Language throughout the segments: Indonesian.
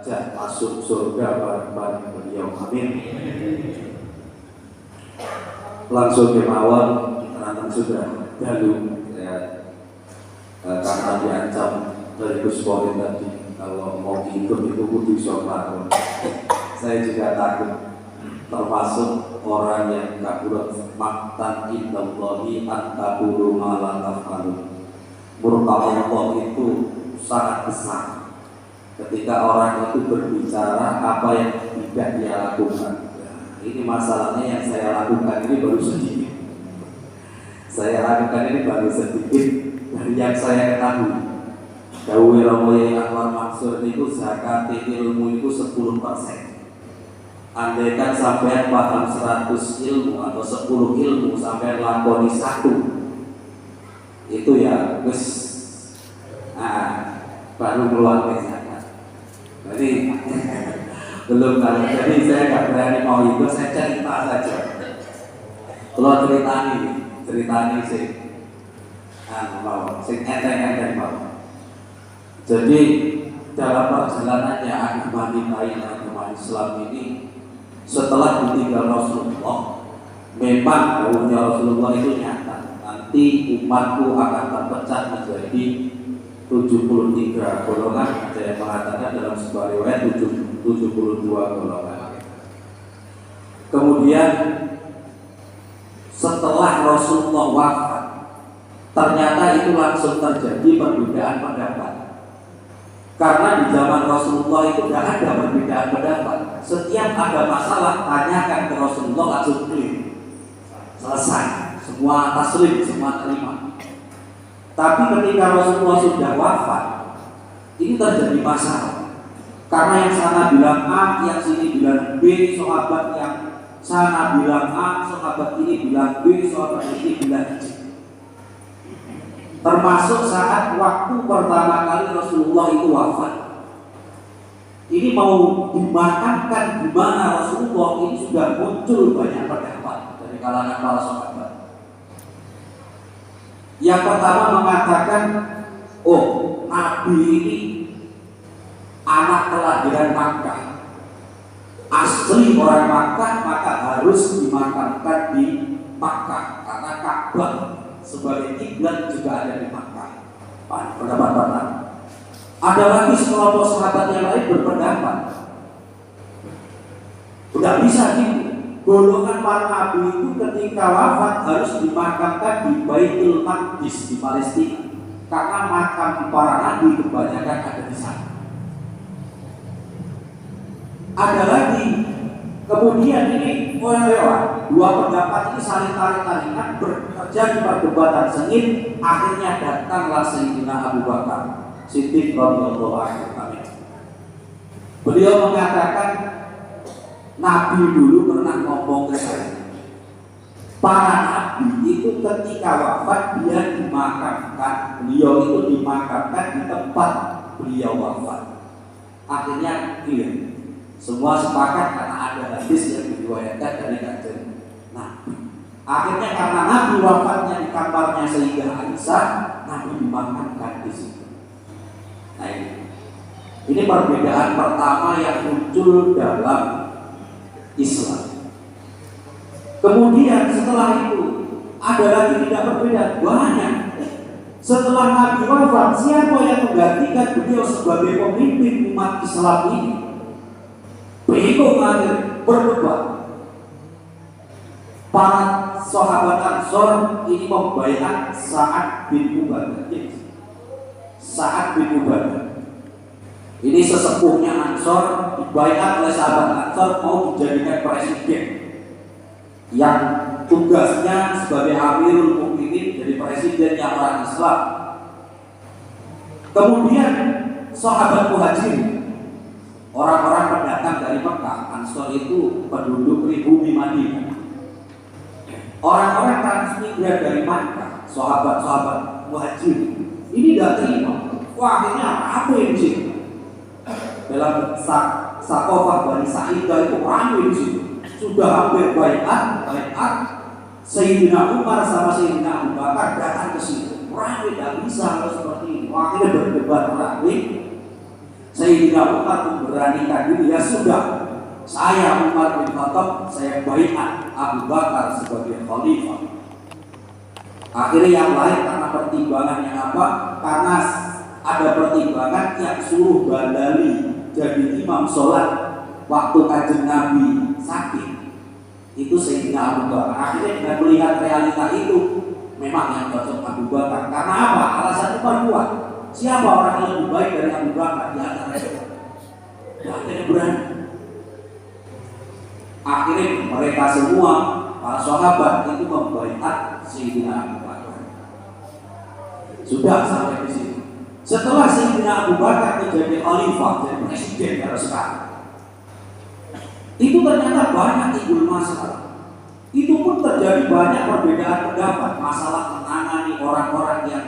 derajat masuk surga bareng-bareng beliau. Amin. Langsung kemawon karena sudah dalu ya, karena diancam dari Gus Porin tadi kalau mau ikut itu kudu iso mlaku. Saya juga takut termasuk orang yang kaburat maktan indallahi antaburu malah tafalun. Murka Allah itu sangat besar ketika orang itu berbicara apa yang tidak dia lakukan. Nah, ini masalahnya yang saya lakukan ini baru sedikit. Saya lakukan ini baru sedikit dari yang saya ketahui. Dawuh Romo Anwar Mansur itu zakat ilmu itu 10%. Andaikan sampai paham 100 ilmu atau 10 ilmu sampai lakoni 1, itu ya wis baru keluar ke zakat. Jadi belum tahu. Jadi saya nggak berani mau itu, saya cerita saja. Kalau ceritani sih, mau sing enteng mau. Jadi dalam perjalanannya agama Islam ini setelah ditinggal Rasulullah, memang dawuhnya Rasulullah itu nyata. Nanti umatku akan terpecah menjadi 73 golongan. Ada yang mengatakan dalam sebuah riwayat 72 golongan. Kemudian setelah Rasulullah wafat, ternyata itu langsung terjadi perbedaan pendapat. Karena di zaman Rasulullah itu tidak ada perbedaan pendapat. Setiap ada masalah, tanyakan ke Rasulullah langsung clear, selesai, semua taslim, semua terima. Tapi ketika Rasulullah sudah wafat, ini terjadi masalah. Karena yang sana bilang A, yang sini bilang B, sahabat yang sana bilang A, sahabat ini bilang B, sahabat ini bilang C. Termasuk saat waktu pertama kali Rasulullah itu wafat. Ini mau dimakamkan di mana Rasulullah, ini sudah muncul banyak pendapat dari kalangan para sahabat. Yang pertama mengatakan, oh, Nabi ini anak kelahiran Makkah, asli orang Makkah, maka harus dimakamkan di Makkah karena Ka'bah sebagai kiblat juga ada di Makkah. Pendapat pertama. Ada lagi sekelompok sahabat yang lain berpendapat, tidak bisa gitu. Golongan para nabi itu ketika wafat harus dimakamkan di Baitul Maqdis di Palestina, karena makam para nabi kebanyakan ada di sana. Ada lagi, kemudian ini dua pendapat ini saling tarik-tarikan, terjadi perdebatan sengit. Akhirnya datanglah Sayyidina Abu Bakar Siddiq radhiyallahu anhu. Beliau mengatakan, Nabi dulu pernah ngomong ke saya, para nabi itu ketika wafat dia dimakamkan, beliau itu dimakamkan di tempat beliau wafat. Akhirnya clear, semua sepakat karena ada hadis yang diriwayatkan dari Kanjeng Nabi. Akhirnya karena Nabi wafatnya di kamarnya Sayyidah Aisyah, Nabi dimakamkan di situ. Nah ini perbedaan pertama yang muncul dalam Islam. Kemudian setelah itu ada lagi tidak berbeda, banyak. Setelah Nabi wafat, siapa yang menggantikan beliau sebagai pemimpin umat Islam ini? Bingung akhirnya, berdebat. Para sahabat Ansor ini membaiat Sa'ad bin Ubadah. Sa'ad bin Ubadah ini sesepuhnya Ansor, dibaiat oleh sahabat Ansor mau dijadikan presiden yang tugasnya sebagai Amirul Mukminin, jadi presidennya orang Islam. Kemudian sahabat Muhajirin, orang-orang pendatang dari Mekah, Ansor itu penduduk pribumi Madinah. Orang-orang transmigran dari Mekah, sahabat-sahabat Muhajirin, ini tidak terima. Wah, akhirnya apa yang di sini? Dalam Sakofah Bani Sa'idah itu ramai di situ. Sudah hampir baiat Sayyidina Umar sama Sayyidina Abu Bakar datang ke situ. Ramai, tidak bisa kalau seperti ini. Akhirnya berdebat ramai Sayyidina Umar memberanikan diri, ya sudah, saya Umar bin Khattab, saya baiat Abu Bakar sebagai khalifah. Akhirnya yang lain karena pertimbangannya apa? Karena ada pertimbangan yang suruh Badali jadi imam sholat waktu kanjeng Nabi sakit. Itu Sayyidina Abu Bakar. Akhirnya dengan melihat realita itu, memang yang cocok Abu Bakar. Karena apa? Alasan Umar kuat. Siapa orang yang lebih baik dari Abu Bakar di antara kita? Tidak ada yang berani. Akhirnya mereka semua para sahabat itu membaiat Sayyidina Abu Bakar. Sudah sampai di sini. Setelah Sayyidina Abu Bakar menjadi khalifah, jadi presiden pada sekarang, itu ternyata banyak timbul masalah. Itu pun terjadi banyak perbedaan pendapat, masalah menangani orang-orang yang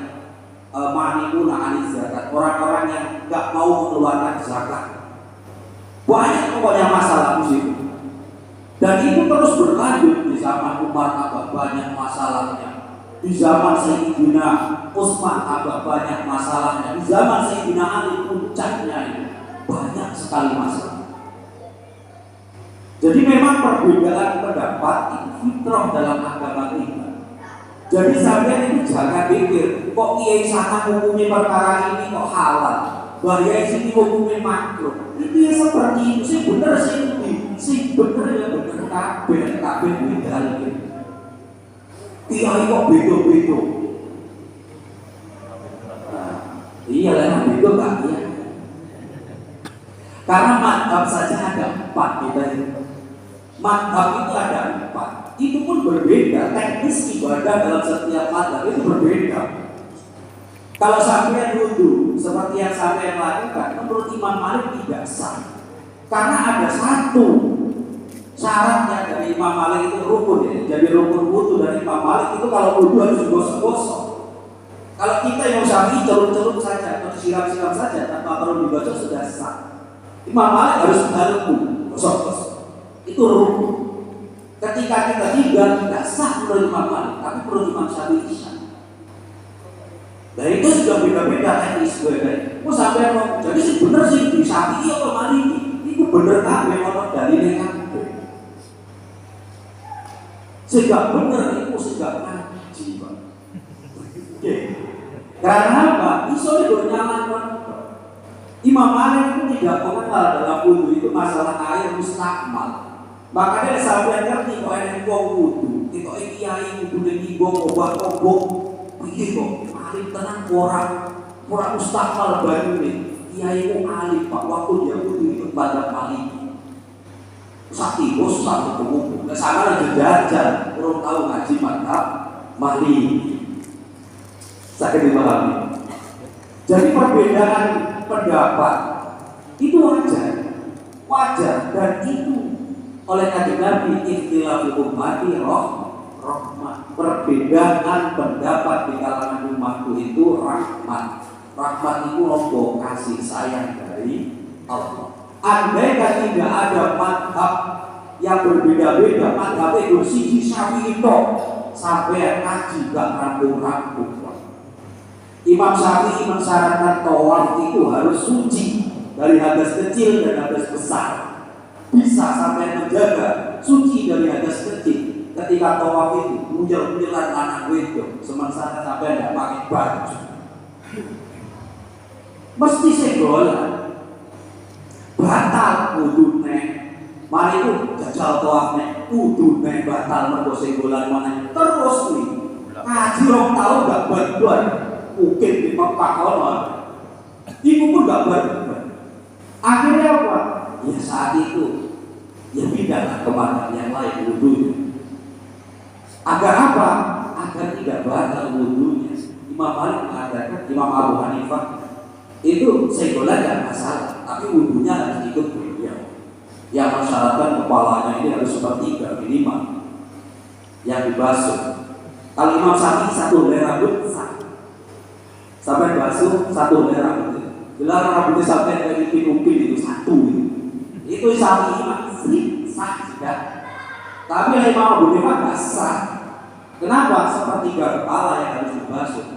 manimun anis zakat, orang-orang yang nggak mau mengeluarkan zakat. Banyak pokoknya masalah di situ. Dan itu terus berlanjut di zaman Umar, agak banyak masalahnya. Di zaman Sayyidina Utsman agak banyak masalahnya. Di zaman Sayyidina Ali puncaknya itu banyak sekali masalah. Jadi memang perbedaan pendapat itu fitrah dalam agama kita. Jadi sampai itu jangan pikir kok kiai sana hukumnya perkara ini kok halal, bahaya sini hukumnya makruh. Itu ya seperti itu sih bener sih bener ya bener kabeh beda lagi. Kiai kok beda-beda. Iya lah beda kan ya. Karena madhab saja ada 4 kita itu. Madhab itu ada 4. Itu pun berbeda. Teknis ibadah dalam setiap madhab itu berbeda. Kalau sampai wudhu seperti yang sampai lakukan, menurut Imam Malik tidak sah. Karena ada satu syaratnya dari Imam Malik itu rukun ya. Jadi rukun wudhu dari Imam Malik itu kalau wudhu harus gosok-gosok. Kalau kita yang Syafi'i celup-celup saja atau siram-siram saja tanpa perlu digosok sudah sah. Imam Malik harus rukun, gosok-gosok. Itu rukun. Ketika kita tidak sah menurut Imam Malik, tapi menurut Imam Syafi'i sah. Dan itu sudah beda-beda teknis beda. Mau sampai mau jadi sih bener sih di Syafi'i atau Maliki itu bener kan memang dalilnya kan. Sehingga bener itu sehingga ngaji Pak. Karena apa? Iso itu nyaman. Imam Malik itu tidak mengenal dalam wudhu itu masalah air mustakmal. Makanya sampai ngerti kok ada wong wudhu, itu kiai wudhu ning nggo obah-obah, iki kok alim tenang orang mustakmal banyune. Kiai ku alim Pak, waktu dia wudhu itu pada Maliki. Sakti bos satu ketemu, nggak sama lagi jajan, orang tahu ngaji mantap Maliki. Sakit dipahami. Jadi perbedaan pendapat itu wajar dan itu oleh kanjeng Nabi ikhtilafil ummati rahmah. Perbedaan pendapat di kalangan umatku itu rahmat. Rahmat itu logo kasih sayang dari Allah. Andai tidak ada madhab yang berbeda-beda, madhab itu siji Syafi'i itu sampai ngaji gak rampung-rampung. Imam Syafi'i mensyaratkan tawaf itu harus suci dari hadas kecil dan hadas besar. Bisa sampai menjaga suci dari hadas kecil. Ketika tawaf itu muncul-munculan anak itu, sementara sampai tidak pakai baju, mesti segolan, batal wudune. Mari itu jajal tawafnya, wudune batal mergo segolan mana terus nih. Ngaji rong tahu gak bantuan. Mungkin di Mekah ibu pun gak berubah. Akhirnya apa? Ya saat itu ya pindahlah ke madhab yang lain wudhunya. Agar apa? Agar tidak batal wudhunya. Imam Malik mengatakan, Imam Abu Hanifah itu segolan gak masalah, tapi wudhunya harus ikut beliau. Yang mensyaratkan kepalanya ini harus sepertiga minimal yang dibasuh. Kalau Imam Syafi'i satu helai rambut sah. Sampai basuh satu helai rambut. Gelar rambutnya sampai dari upin-upin itu satu gitu. Itu Syafi'i masih sah tidak. Tapi Imam Abu Hanifah nggak sah. Kenapa? Sepertiga kepala yang harus dibasuh.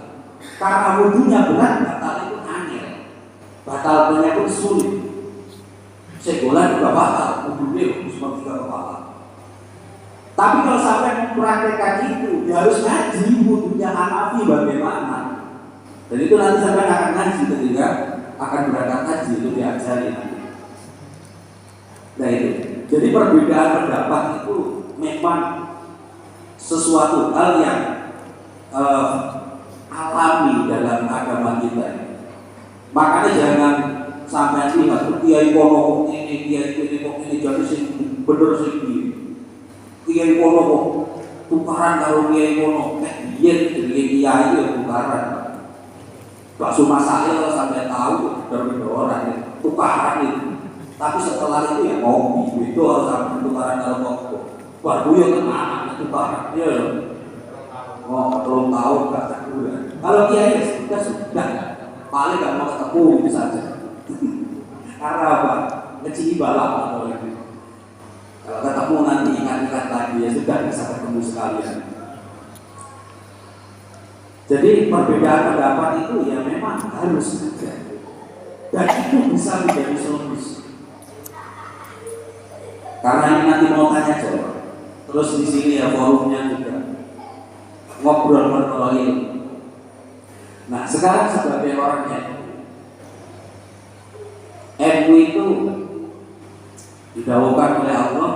Karena wudhunya berat, batal itu aneh. batalnya pun sulit. Segolan juga batal, mobilnya cuma 3 kepala. Tapi kalau sampai mempraktekkan itu, dia harus ngaji wudhunya Hanafi bagaimana. Dan itu nanti sampai akan ngaji ketika akan berangkat haji, itu diajari nanti. Nah itu, jadi perbedaan pendapat itu memang sesuatu hal yang alami dalam agama kita. Makanya jangan sampai lihat kiai kono ini, kiai ini jadi sing bener sing kiai kono kok tukaran karo kiai kono, biyen kiai ya tukaran. Bakso masail sampai tahu berbeda orang tukaran itu. Tapi setelah itu ya kopi itu harus sampai tukaran kalau kopi. Baru ya kena tukaran ya. Oh, belum tahu nggak tahu. Kalau kiai sudah paling nggak mau ketemu itu saja. Karena apa? Ngecili balap atau lagi. Kalau ketemu nanti ingat-ingat lagi ya sudah bisa ketemu sekalian. Jadi perbedaan pendapat itu ya memang harus ada. Dan itu bisa menjadi solusi. Karena ini nanti mau tanya jawab. Terus di sini ya forumnya juga ngobrol ilmu. Nah sekarang sebagai orang yang ilmu itu didahulukan oleh Allah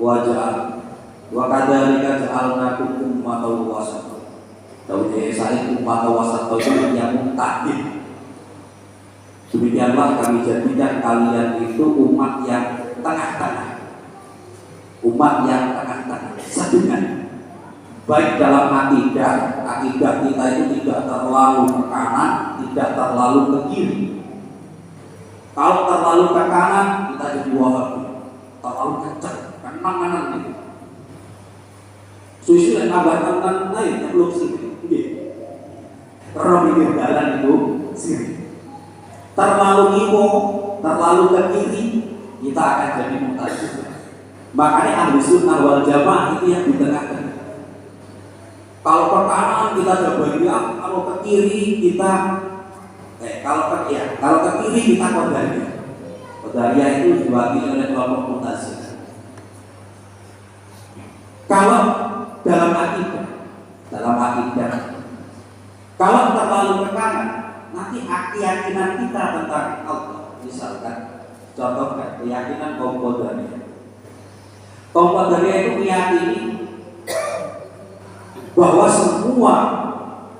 wajah wa kadzalika ja'alnakum ummatan wasata. Dawuh saya ummatan wasata itu yang mutakin. Demikianlah kami jadikan kalian itu umat yang tengah-tengah. Umat yang tengah-tengah, sedang baik dalam akidah kita itu tidak terlalu ke kanan, tidak terlalu ke kiri. Kalau terlalu ke kanan, kita jadi wahabi, terlalu kencang, kanan gitu. Susu dan abah kanan lain belum sini, terlalu pinggir jalan itu sini. Terlalu ngimo, terlalu ke kiri, kita akan jadi mutasyid. Makanya ahli sunnah wal jamaah itu yang di tengah-tengah. Kalau ke kanan kita Jabariyah, kalau ke kiri kita kalau ke kiri kita Qadariyah. Qadariyah itu diwakili oleh kelompok Mu'tazilah. Kalau dalam akidah, kalau terlalu ke kanan, nanti keyakinan kita tentang Allah, misalkan contohnya keyakinan kaum Qadariyah. Kaum Qadariyah itu meyakini bahwa semua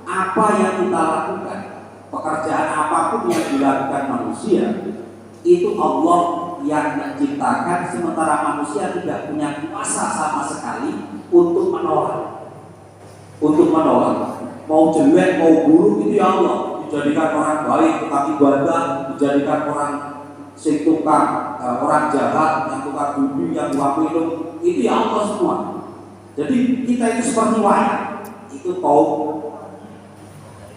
apa yang kita lakukan, pekerjaan apapun yang dilakukan manusia, itu Allah yang menciptakan, sementara manusia tidak punya kuasa sama sekali untuk menolak. Mau jelek, mau buruk itu ya Allah. Dijadikan orang baik tetapi bandel, dijadikan orang sing tukang orang jahat, yang tukang bumi, yang tukang minum, itu ya Allah semua. Jadi kita itu seperti wayang, itu kaum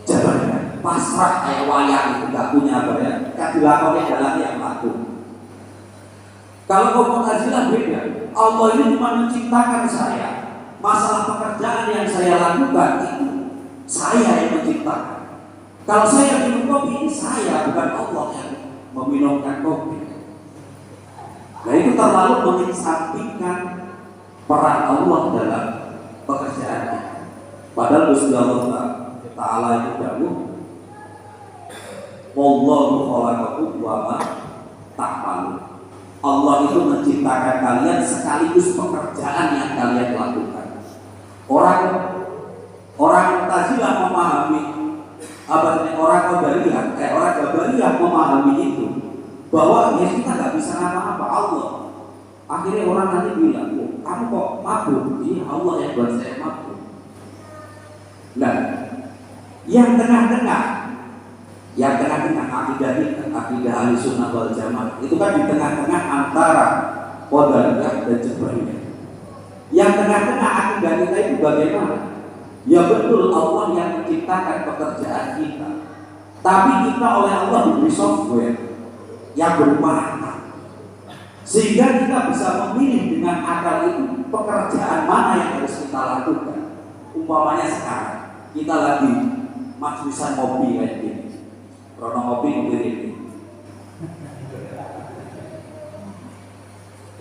Jabariyah, pasrah kayak wayang itu nggak punya apa ya, kan dilakukan dalam yang laku. Kalau kaum Mu'tazilah beda, Allah ini cuma menciptakan saya, masalah pekerjaan yang saya lakukan itu saya yang menciptakan. Kalau saya minum kopi, ini saya bukan Allah yang meminumkan kopi. Nah itu terlalu mengesampingkan peran Allah dalam pekerjaannya. Padahal Gusti Allah Ta'ala itu dahulu wallahu khalaqakum wa ma ta'malun. Allah itu menciptakan kalian sekaligus pekerjaan yang kalian lakukan. Orang Mu'tazilah memahami orang Qadariyah, orang Jabariyah memahami itu bahwa ya kita nggak bisa apa-apa Allah. Akhirnya orang nanti bilang, kamu kok mabuk? Iya Allah yang buat saya mabuk. Nah, yang tengah-tengah akidah ahli sunnah wal jamaah itu kan di tengah-tengah antara Qadariyah dan Jabariyah. Yang tengah-tengah akidah kita itu bagaimana? Ya betul Allah yang menciptakan pekerjaan kita, tapi kita oleh Allah diberi software yang berupa akal, sehingga kita bisa memilih dengan akal itu pekerjaan mana yang harus kita lakukan. Umpamanya sekarang kita lagi majlisan ngopi kayak gini, krono ngopi ini,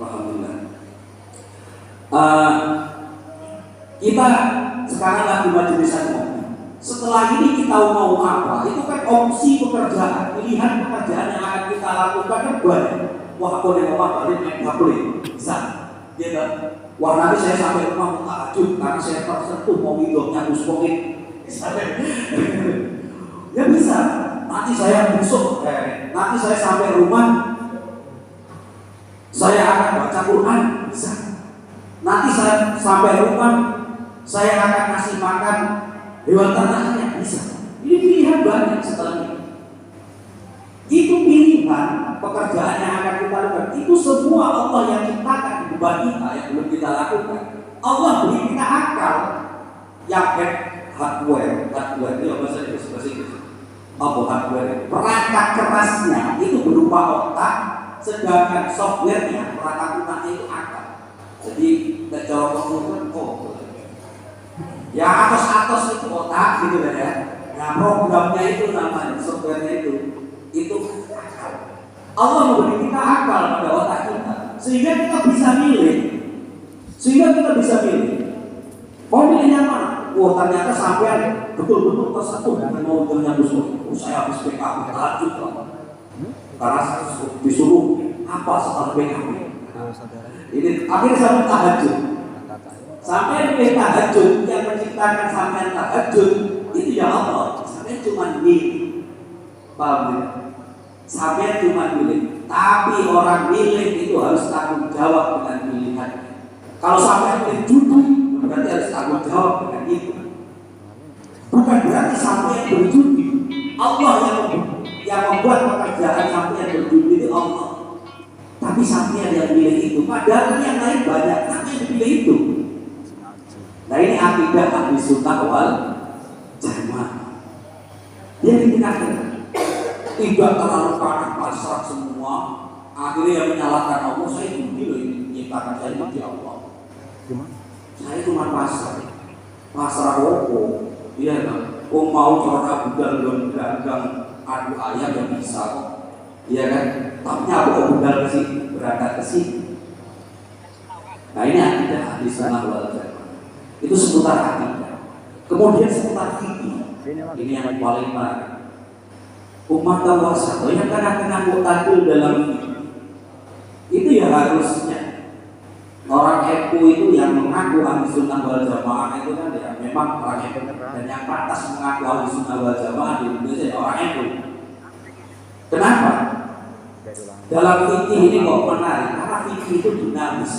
Alhamdulillah. Kita sekarang lagi majelis ilmu. Setelah ini kita mau apa? Itu kan opsi pekerjaan, pilihan pekerjaan yang akan kita lakukan kan banyak. Wah, boleh ngomong balik, nggak boleh, bisa. Dia kan, wah nanti saya sampai rumah mau tahajud karena saya tersentuh mau hidupnya muspokin. Ya bisa. Nanti saya busuk, nanti saya sampai rumah, saya akan baca Quran, bisa. Nanti saya sampai rumah, saya akan kasih makan hewan ternaknya, bisa. Ini pilihan banyak setelah ini. Itu pilihan pekerjaan yang akan kita lakukan. Itu semua Allah yang ciptakan di beban kita yang belum kita lakukan. Allah beri kita akal yang hardware itu bahasa Inggris. Apa hardware? Perangkat kerasnya itu berupa otak, sedangkan softwarenya perangkat lunaknya itu akal. Jadi tidak jauh komputer, ya atas itu otak gitu kan ya. Nah programnya itu namanya softwarenya itu akal. Allah memberi kita akal pada otak kita sehingga kita bisa milih. Mau milih yang mana? Oh ternyata sampai betul-betul tersentuh dengan momennya musuh. Saya habis PKB tahajud karena saya disuruh apa setelah PKB. Ini akhirnya saya tahajud. Sampai pilih tahajud, yang menciptakan sampai tahajud itu ya Allah. Sampai cuma milih, paham ya? Sampai cuma milih. Tapi orang milih itu harus tanggung jawab dengan pilihan. Kalau sampai pilih judi, berarti harus tanggung jawab dengan itu. Bukan berarti sampai berjudi. Allah yang membuat pekerjaan sampai berjudi itu Allah. Tapi sampai yang pilih itu. Padahal yang lain banyak, tapi yang dipilih itu. Nah ini akidah ahli sunnah wal jamaah. Dia dikatakan tidak terlalu kanan pasrah semua. Akhirnya yang menyalahkan Allah, saya judi loh ini menciptakan saya ini Allah. Saya cuma pasrah opo. Iya kan? Mau coba budal belum dagang adu ayam yang bisa kok. Iya kan? Tapi apa budal sih berangkat ke sini. Nah ini akidah ahli sunnah wal jamaah. Itu seputar akidah. Kemudian seputar fikih. Ini yang paling menarik. Umat tawassul yang kadang-kadang mutatil dalam fikih. Itu ya harusnya orang NU itu yang mengaku ahli sunnah wal jamaah itu kan ya memang orang NU dan yang pantas mengaku ahli sunnah wal jamaah di Indonesia orang NU. Kenapa? Dalam fikih ini kok menarik karena fikih itu dinamis.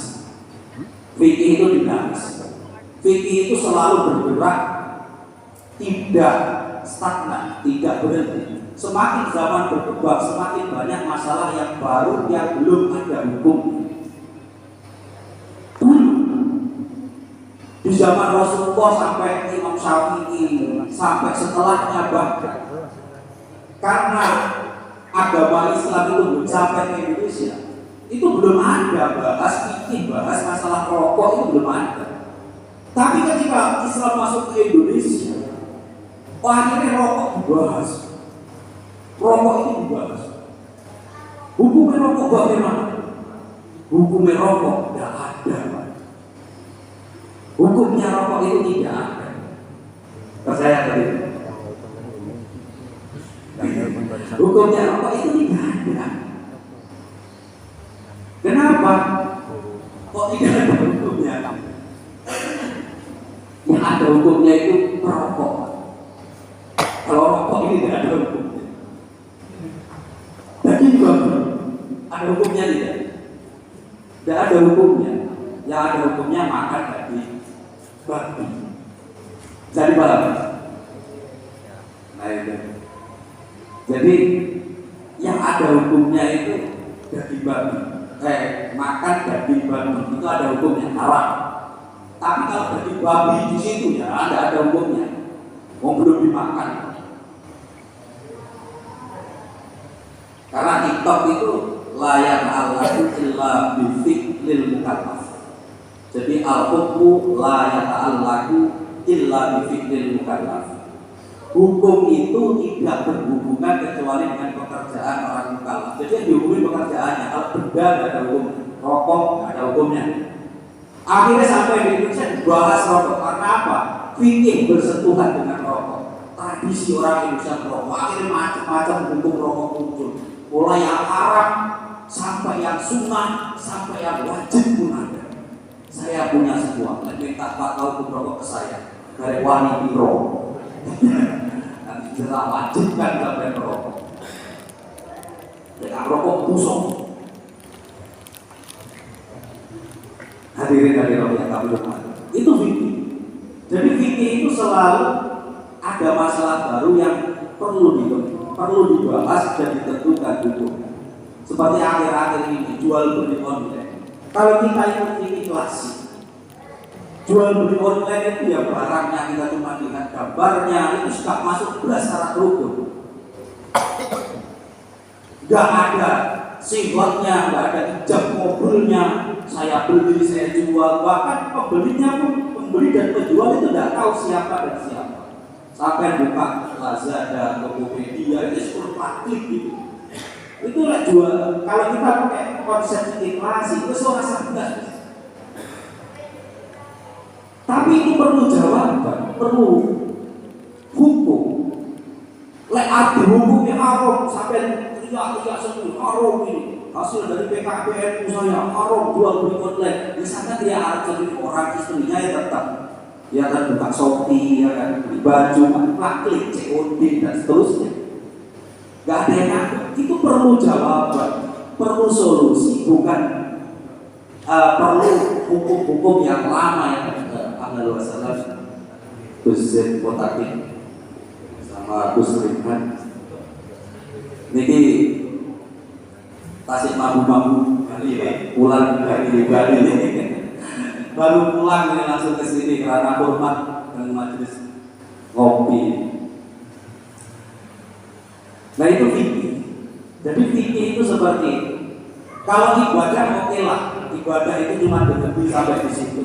Fikih itu selalu bergerak, tidak stagnan, tidak berhenti. Semakin zaman berkembang, semakin banyak masalah yang baru yang belum ada hukum. Di zaman Rasulullah sampai Imam Syafi'i, sampai setelahnya bahkan karena agama Islam itu belum sampai ke Indonesia, itu belum ada bahas fikih, bahas masalah rokok itu belum ada. Tapi ketika Islam masuk ke Indonesia, akhirnya rokok dibahas. Rokok itu dibahas. Hukumnya rokok bagaimana? Hukumnya rokok tidak ada. Hukumnya rokok itu tidak ada. Percaya tadi? Hukumnya rokok itu tidak ada. Kenapa? Kok tidak ada hukumnya? Yang ada hukumnya itu perokok. Kalau rokok ini tidak ada hukumnya. Jadi juga ada hukumnya tidak? Tidak ada hukumnya. Yang ada hukumnya makan daging babi. Jadi paham? Nah itu. Jadi yang ada hukumnya itu daging babi. Makan daging babi itu ada hukumnya haram. Tapi kalau daging babi di situ ya ada hukumnya. Belum dimakan. Karena TikTok itu layak al-hukmu illa bifi'lil mukallaf. Jadi al-hukmu layak al-hukmu illa bifi'lil mukallaf. Hukum itu tidak berhubungan kecuali dengan pekerjaan orang mukallaf. Jadi yang dihukumi pekerjaannya, kalau benda tidak ada hukum. rokok nggak ada hukumnya. Akhirnya sampai di Indonesia bahas rokok karena apa? Fikih bersentuhan dengan rokok. Tradisi orang Indonesia merokok, akhirnya macam-macam hukum rokok muncul. Mulai yang haram sampai yang sunnah sampai yang wajib pun ada. Saya punya sebuah, minta fatwa hukum rokok ke saya dari wani biro. Nanti jelas wajibkan sampai merokok. Dengan rokok busuk. Hadirin yang kami hormati. Itu fikih. Jadi fikih itu selalu ada masalah baru yang perlu dibahas dan ditentukan hukum. Seperti akhir-akhir ini jual beli online. Kalau kita ikut fikih klasik, jual beli online itu ya barangnya kita cuma lihat gambarnya, itu sudah masuk belas syarat rukun. Gak ada sifatnya, gak ada ijab mobilnya. Saya beli, saya jual, bahkan pembelinya pun, pembeli dan penjual itu tidak tahu siapa dan siapa. Sampai buka Lazada, Tokopedia, itu seperti klik gitu. Itulah jual. Kalau kita pakai konsep klasik, itu seorang sadar. Tapi itu perlu jawaban, perlu hukum. Lek ada hukumnya haram sampai teriak-teriak semua haram ini. Hasil dari PKPN saya haram jual beli online. Misalkan dia harus jadi orang istrinya ya tetap dia akan buka Shopee, ya kan beli baju, klik COD dan seterusnya. Gak ada yang ngatur. Itu perlu jawaban, perlu solusi, bukan perlu hukum-hukum yang lama yang Alhamdulillah wasallam Gus Zain Kotakin sama Gus Ridwan. Niki Tasik mampu pulang dari Bali baru pulang ini langsung ke sini karena hormat dan majelis ngopi. Nah itu fikih. Jadi fikih itu seperti itu. Kalau ibadah oke lah, ibadah itu cuma berhenti sampai di situ.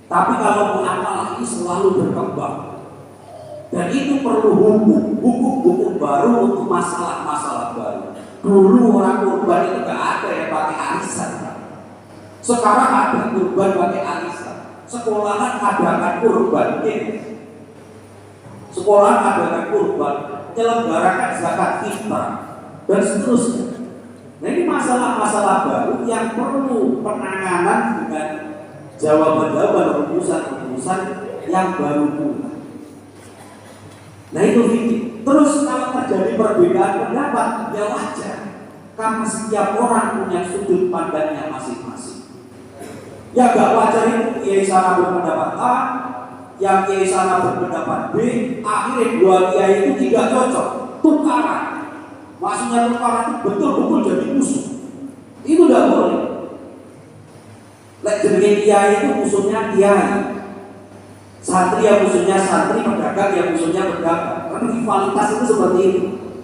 Tapi kalau muamalah ini selalu berkembang dan itu perlu hukum baru untuk masalah-masalah baru. Dulu orang kurban itu gak ada yang pakai arisan. Sekarang ada kurban pakai arisan. Sekolahan adakan kurban ini. Sekolahan adakan kurban, menyelenggarakan zakat fitrah dan seterusnya. Nah ini masalah-masalah baru yang perlu penanganan dengan jawaban-jawaban rumusan-rumusan yang baru pula. Nah itu fikih. Terus kalau terjadi perbedaan pendapat, ya wajar. Karena setiap orang punya sudut pandangnya masing-masing. Ya gak wajar itu kiai sana berpendapat A, yang kiai sana berpendapat B, akhirnya dua kiai itu tidak cocok, tukaran. Maksudnya tukaran itu betul-betul jadi musuh. Itu tidak boleh. Lek jenenge kiai itu musuhnya kiai. Santri yang musuhnya santri, pedagang yang musuhnya pedagang. Karena rivalitas itu seperti itu.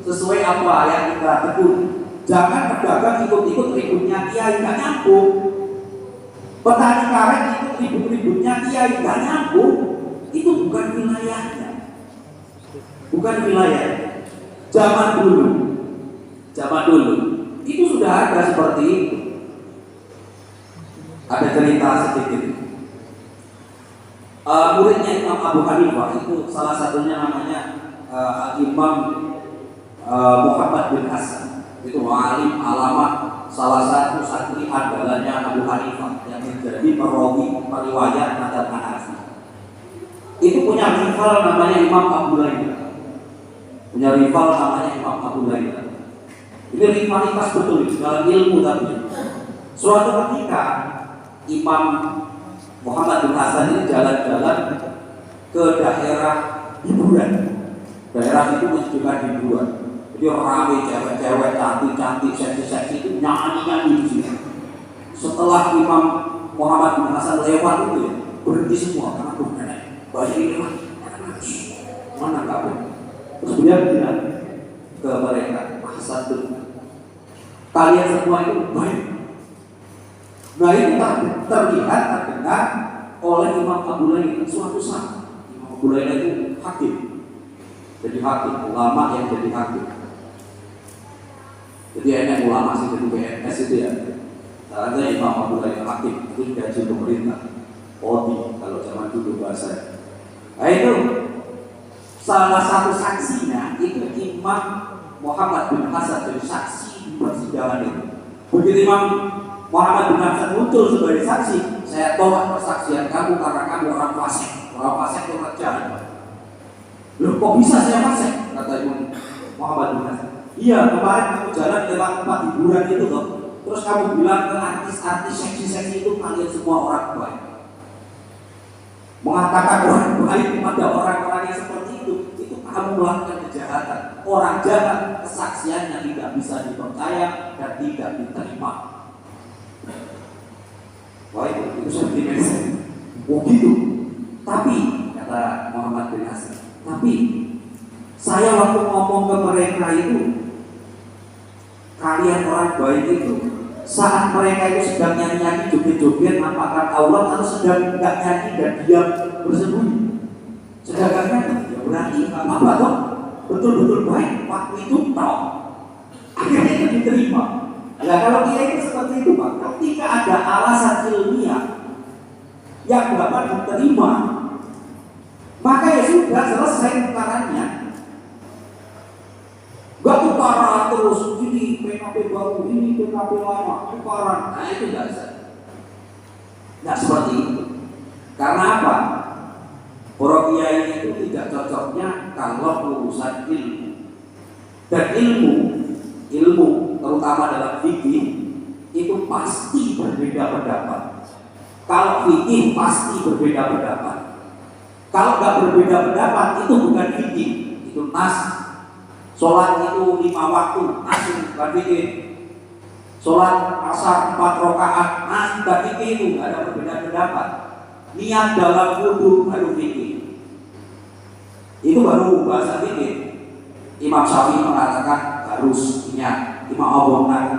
Sesuai apa yang kita tekuni. Jangan pedagang ikut-ikut ributnya kiai, gak nyambung. Petani karet ikut ribut-ributnya kiai, gak nyambung. Itu bukan wilayahnya. Bukan wilayahnya. Zaman dulu itu sudah ada seperti itu. Ada cerita sedikit. Muridnya Imam Abu Hanifah itu salah satunya namanya Imam Muhammad bin Hasan. Itu alim alama, salah satu santri andalannya Abu Hanifah yang menjadi perawi periwayat madzhab Hanafi. Itu punya rival namanya Imam Abu Layla. Punya rival namanya Imam Abu Layla. Ini rivalitas betul dalam ilmu tapi. Suatu ketika Imam Muhammad bin Hasan ini jalan-jalan ke daerah hiburan. Daerah itu menunjukkan hiburan. Jadi ramai cewek-cewek cantik-cantik, seksi-seksi itu nyanyi-nyanyi di sini. Setelah Imam Muhammad bin Hasan lewat itu ya, berhenti semua karena bukan banyak ini lewat. Mana kamu? Terus dia bilang ke mereka, Hasan itu kalian semua itu baik. Nah itu terlihat terdengar oleh Imam Abu Layla suatu saat. Imam Abu Layla itu hakim, jadi hakim, ulama yang jadi hakim. Jadi enak ulama sih jadi PNS itu ya. Ada Imam Abdul Hakim itu gaji pemerintah, ODI kalau zaman dulu bahasa. Nah itu salah satu saksinya itu Imam Muhammad bin Hasan jadi saksi di persidangan itu. Begitu Imam Muhammad bin Hasan muncul sebagai saksi, saya tolak persaksian kamu karena kamu orang fasik. Orang fasik itu orang jahat. Loh kok bisa saya fasik? Kata Imam Muhammad bin Hasan. Iya, kemarin kamu jalan lewat tempat hiburan itu loh. Terus kamu bilang ke artis-artis seksi-seksi itu kalian semua orang baik. Mengatakan orang baik kepada orang-orang yang seperti itu kamu melakukan kejahatan. Orang jahat kesaksiannya tidak bisa dipercaya dan tidak diterima. Wah itu sentimen. Oh gitu. Tapi kata Muhammad bin Hasan, tapi saya waktu ngomong ke mereka itu, kalian orang baik itu, saat mereka itu sedang nyanyi-nyanyi joget-joget nampakkan aurat atau sedang tidak nyanyi dan diam bersembunyi. Sedangkan ya berarti apa toh? Betul-betul baik waktu itu tahu. Akhirnya itu diterima. Nah kalau dia itu seperti itu Pak, ketika ada alasan ilmiah yang dapat diterima, maka ya sudah selesai perkaranya. Gak tukaran terus ini PKP baru, ini PKP lama, tukaran. Nah itu nggak bisa. Nggak seperti itu. Karena apa? Para kiai itu tidak cocoknya kalau urusan ilmu. Dan ilmu terutama dalam fikih itu pasti berbeda pendapat. Kalau fikih pasti berbeda pendapat. Kalau nggak berbeda pendapat itu bukan fikih, itu nas. Sholat itu 5 waktu, nas bukan fikih. Sholat asar 4 rakaat, nas bukan fikih, itu nggak ada berbeda pendapat. Niat dalam wudu baru fikih. Itu baru bahasa fikih. Imam Syafi'i mengatakan harus niat. Imam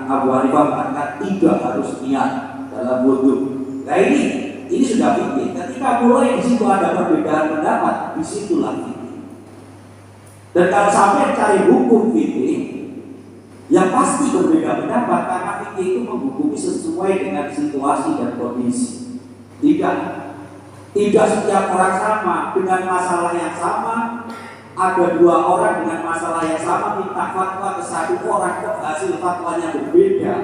Abu Hanifah mengatakan tidak harus niat dalam wudu. Nah ini sudah fikih. Ketika mulai di situ ada perbedaan pendapat, disitulah fikih. Dan kalau sampai cari hukum fikih, yang pasti berbeda pendapat karena fikih itu menghukumi sesuai dengan situasi dan kondisi. Tidak setiap orang sama dengan masalah yang sama. Ada 2 orang dengan masalah yang sama minta fatwa ke 1 orang kok hasil fatwanya berbeda.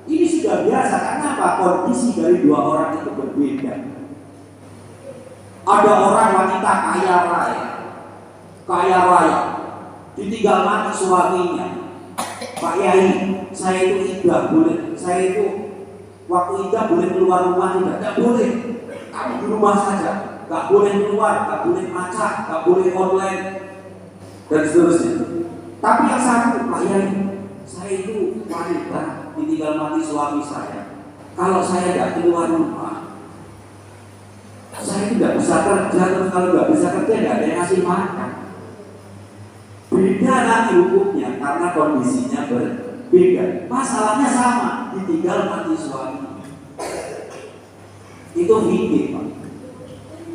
Ini sudah biasa karena apa? Kondisi dari 2 orang itu berbeda. Ada orang wanita kaya raya, ditinggal mati suaminya. Pak Yai, saya itu idah boleh, saya itu waktu idah boleh keluar rumah tidak boleh. Kamu di rumah saja, nggak boleh keluar, nggak boleh macet, nggak boleh online dan seterusnya. Tapi yang satu, Pak Yai, saya itu wanita ditinggal mati suami saya. Kalau saya nggak keluar rumah, saya tidak bisa kerja. Terus kalau nggak bisa kerja, nggak ada yang ngasih makan. Beda nanti hukumnya karena kondisinya berbeda. Masalahnya sama, ditinggal mati suami. Itu fikih, Pak.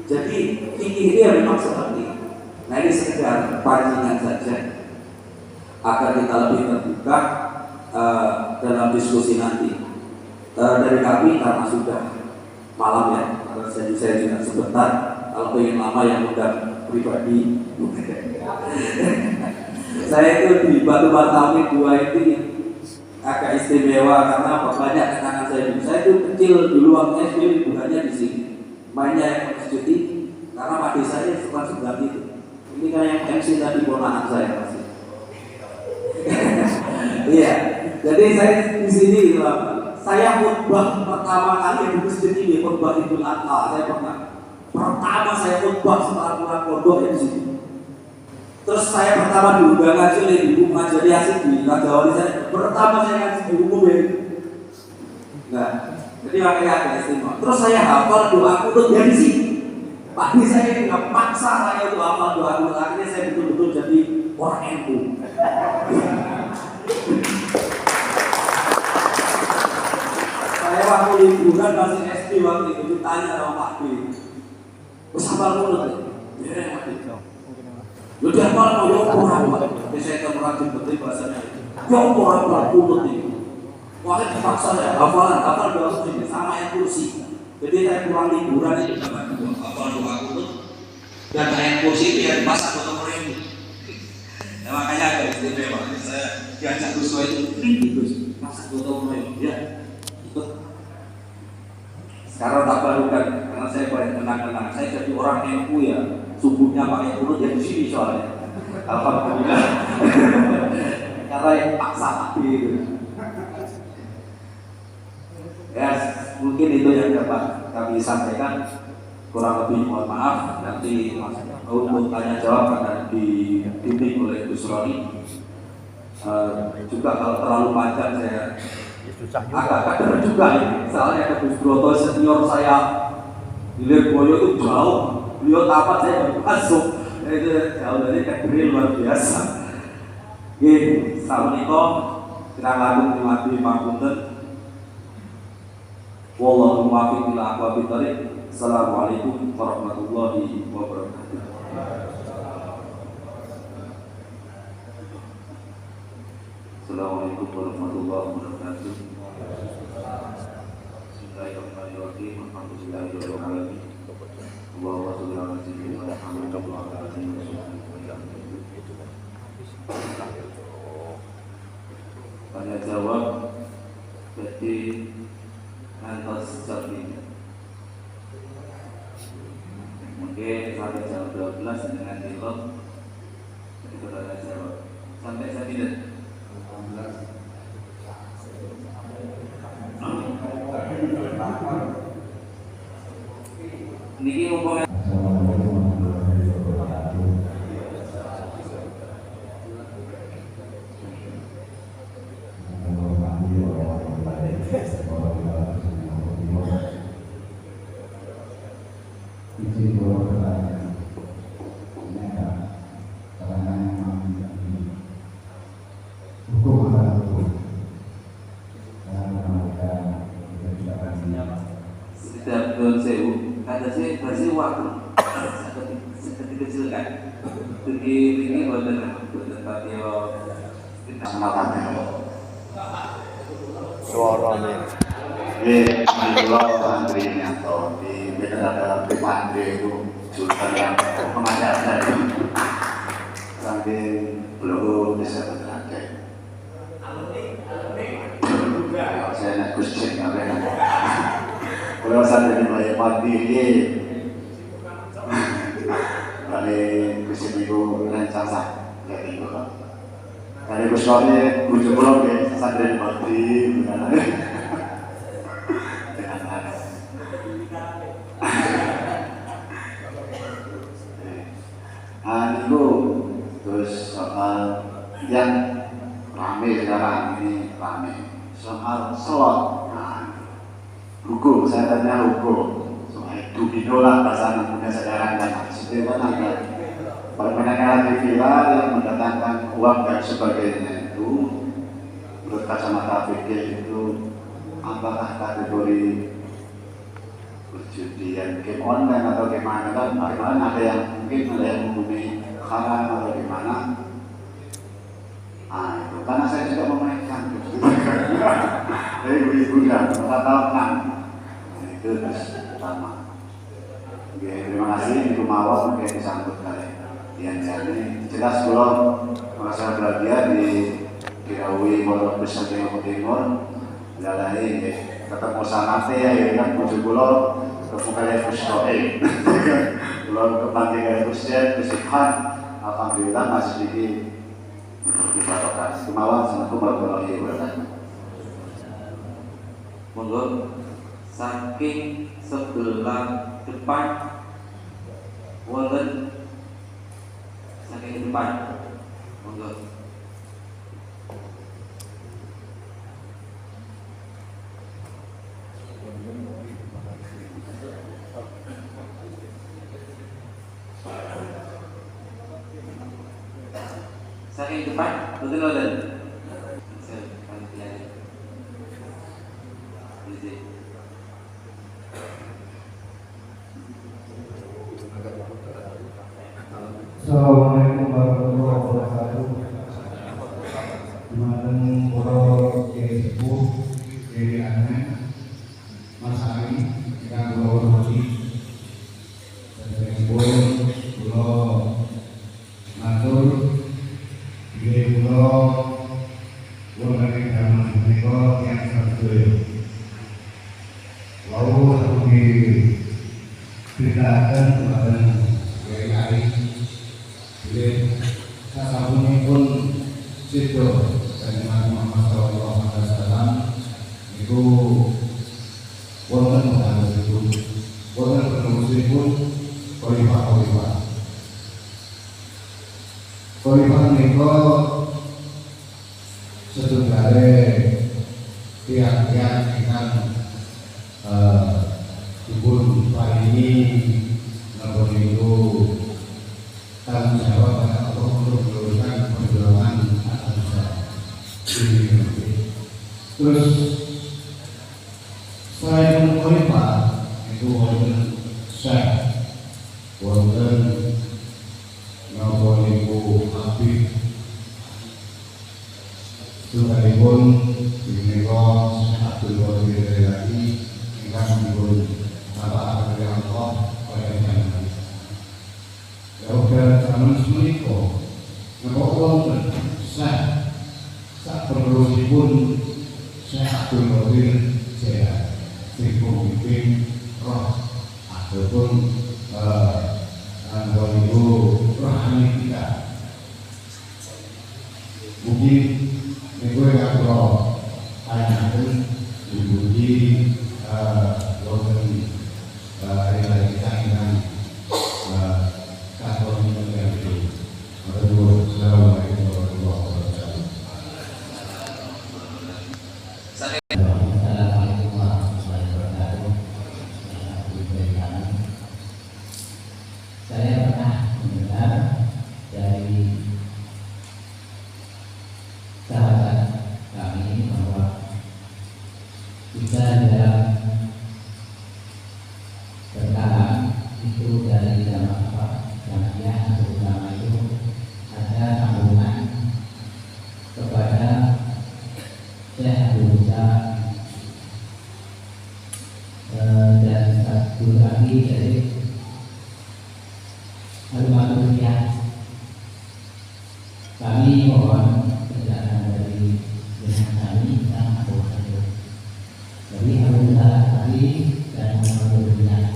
Jadi fikih itu ya memang seperti itu. Nah ini sekedar pancingan saja agar kita lebih terbuka dalam diskusi nanti. Dari kami karena sudah malam ya, jadi saya juga sebentar. Kalau ingin lama yang udah pribadi, saya itu di Batu Batawi 2 ini agak istimewa karena banyak kenangan saya dulu. Saya itu kecil dulu waktu SD liburannya di sini, mainnya yang masjid ini karena Pak Desa saya suka sebelah itu. Ini kan yang MC tadi ponakan saya masih. Iya, jadi saya di sini saya khutbah pertama kali di masjid ini, khutbah Idul Adha. Saya pertama saya khutbah setelah pulang pondok di sini. Terus saya pertama dulu ngaji oleh ibu ngajari asik di Raja Wali. Saya pertama saya ngaji di hukum ya. Nah, jadi makanya ada istimewa. Terus saya hafal doa kunut dari sini. Pak Di saya nggak paksa saya untuk hafal doa kunut. Akhirnya saya betul-betul jadi orang NU. Saya waktu liburan masih SD waktu itu ditanya sama Pak Di, "Wes hafal kunut ya?" "Ya, Pak Di." Lu dia malah mau orang, tapi saya kan merajin betul bahasanya. Ya orang kunut ini. Makanya dipaksa ya, hafal doa ini sama ayat kursi. Jadi saya kurang liburan itu dapat hafal doa itu dan ayat kursi itu ya dimasak untuk ribu. Ya, makanya agak istimewa. Saya diajak Gus itu Gus masak untuk ribu ya. Ikut. Sekarang tak barukan karena saya banyak kenang-kenang. Saya jadi orang NU ya, subuhnya pakai urut ya di sini soalnya. Alhamdulillah. Karena yang paksa hati itu. Ya, mungkin itu yang dapat kami sampaikan. Kurang lebih mohon maaf. Nanti untuk tanya jawab akan dibimbing oleh Gus Roni. Juga kalau terlalu panjang saya agak kader juga ini. Soalnya ada Gus Broto senior saya di Lirboyo itu jauh. Beliau tamat saya baru masuk. Itu jauh dari kader luar biasa. Oke, assalamualaikum. Kita langsung dimati Pangunten. Wallahu muwaffiq ila aqwamit thoriq. Assalamualaikum warahmatullahi wabarakatuh. Assalamualaikum warahmatullahi wabarakatuh. Bismillahirrahmanirrahim. Alhamdulillahirabbil alamin. Allahumma shalli ala sayyidina Muhammad wa ala alihi wasallam. Tanya jawab jadi ngantos jam ini. Mungkin sampai jam 12 dengan tilok itu tanya jawab sampai jam ini. Niki ngomong ada sih versi waktu seperti kecil kan ini buatan patio suaranya menjual santri atau di dalam pandai itu sultan yang mengajar saya sampai belum bisa berangkat. Saya nak kucing apa yang kalau santri mulai mati ini dari kucing itu rancang sah dari itu dari kucingnya bujuk pulau ke santri mati dengan itu terus soal yang rame sekarang ini soal slot. Hukum, saya tanya hukum soal domino lah bahasa punya sekarang kan itu kan ada permainan villa yang mendatangkan uang dan sebagainya itu menurut kacamata fikih itu apakah kategori perjudian game online atau gimana kan ada yang mungkin ada yang menghubungi haram atau gimana. Itu karena saya juga memainkan dari ibu dan 4 tahun itu pertama. Oke, terima kasih Ibu Mawar mungkin disambut kali yang jadi jelas kalau merasa bahagia di Kirawi Pondok Pesantren Timur adalah ini ketemu sanate ya kan tujuh pulau kebukaan Fustoe pulau kepanggil Fustoe Fustoe alhamdulillah masih sedikit dibarokah. Kemauan Assalamualaikum warahmatullahi wabarakatuh. Monggo saking sebelah depan wonten saking depan monggo. Saking depan betul. Assalamualaikum warahmatullahi wabarakatuh. Kemarin kalau sepuh lalu diberitakan kepada GRI jadi sasapunnya pun situ dari Muhammad SAW itu wonten mengharus itu wonten penerusnya pun Khalifah menika setunggalé tiang-tiang ingkang dipun paringi napa niku tanggung jawab untuk meluruskan perjuangan bangsa ini. Terus selain Khalifah itu wonten Syekh, wonten napa niku Habib sekalipun menika Abdul Qadir Jailani ingkang dipun bapak oleh Allah pada zaman. Ya udah zaman semenika napa wonten sak penerusipun Syekh Abdul Qadir Jailani sing pemimpin roh ataupun anggota rohani kita. Mungkin niku yang kula tanyaken dipuji wonten hari-hari kita ingkang katon menika. Assalamualaikum warahmatullahi wabarakatuh. Assalamualaikum warahmatullahi wabarakatuh. Saya pernah mendengar dari sahabat kami bahwa kita dalam berkalam itu dari zaman Jamiah terutama itu ada sambungan kepada Syekh Abdul Musa dan satu lagi dari Al-Maturiyah. Kami mohon penjelasan dari dengan kami tentang Abu Hadir. Jadi Abu tadi dan Al-Maturiyah.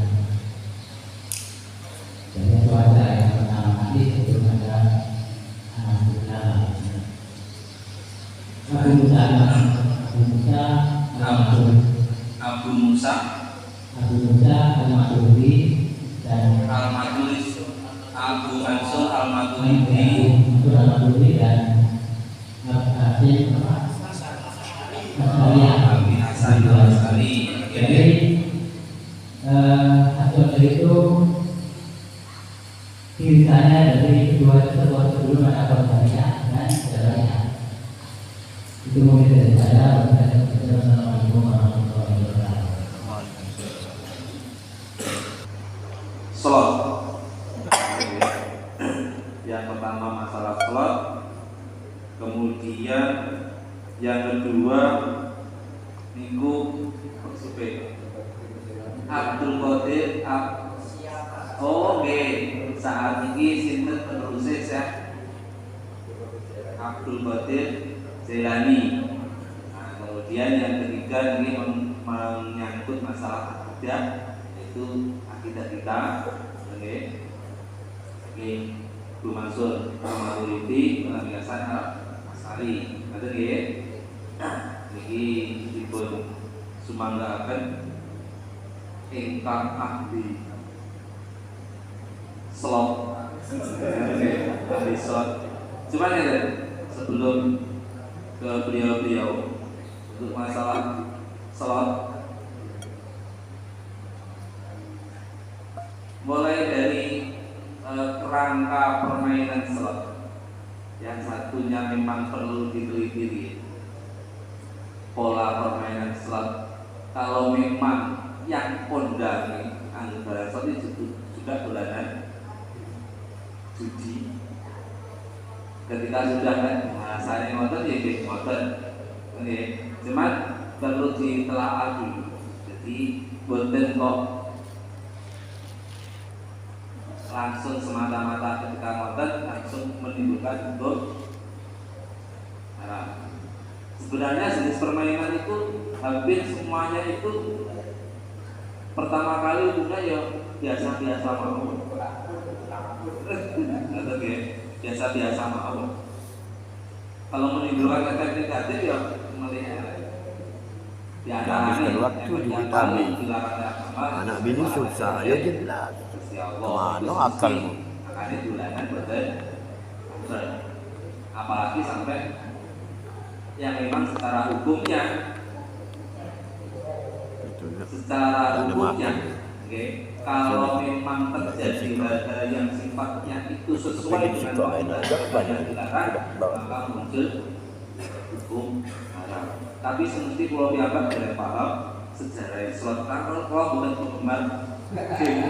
Jadi cuaca yang pertama kali itu ada Alhamdulillah. Abu Musa Al-Maturidi dan Al-Matulis Abu Mansur Al-Maturidi dan Abi Hasan Al-Asari. Jadi hasil itu kisahnya dari kedua tersebut sebelum ada Qadariyah dan Jabariyah. Itu mungkin dari saya. Wassalamualaikum warahmatullahi wabarakatuh. Salat. Yang pertama masalah salat, kemudian yang kedua niku supaya Abdul Qadir saat ini sinten penerusnya Syekh Abdul Qadir Jailani. Nah, kemudian yang ketiga ini menyangkut masalah akidah, yaitu akidah kita. Oke. Bu Mansur Al-Maturidi Abi Hasan Al-Asari. Ngoten nggih. Niki dipun sumanggaaken ingkang ahli slot. Ahli slot. Cuma ya sebelum ke beliau-beliau untuk masalah slot, mulai dari kerangka permainan slot. Yang satunya memang perlu diteliti pola permainan slot. Kalau memang yang kondangi anggaran slot itu sudah bulanan judi. Ketika sudah kan bahasanya ngoten ya nggih ngoten. Nggih. Cuman perlu ditelaah dulu. Jadi boten kok langsung semata-mata ketika ngoten langsung menimbulkan untuk sebenarnya jenis permainan itu hampir semuanya itu Pertama kali hubungan ya biasa-biasa mau. Biasa-biasa mau. Kalau menimbulkan efek negatif ya melihat di Habiskan waktu duit habis. Anak bini susah, ya jelas. Kemana akalmu? Makanya bulanan betul. Apalagi sampai yang memang secara hukumnya, okay, kalau memang terjadi hal-hal yang sifatnya itu sesuai dengan yang dilarang, maka muncul hukum haram. Tapi semesti kalau dianggap dari paham sejarah Islam, kalau bukan penggemar game,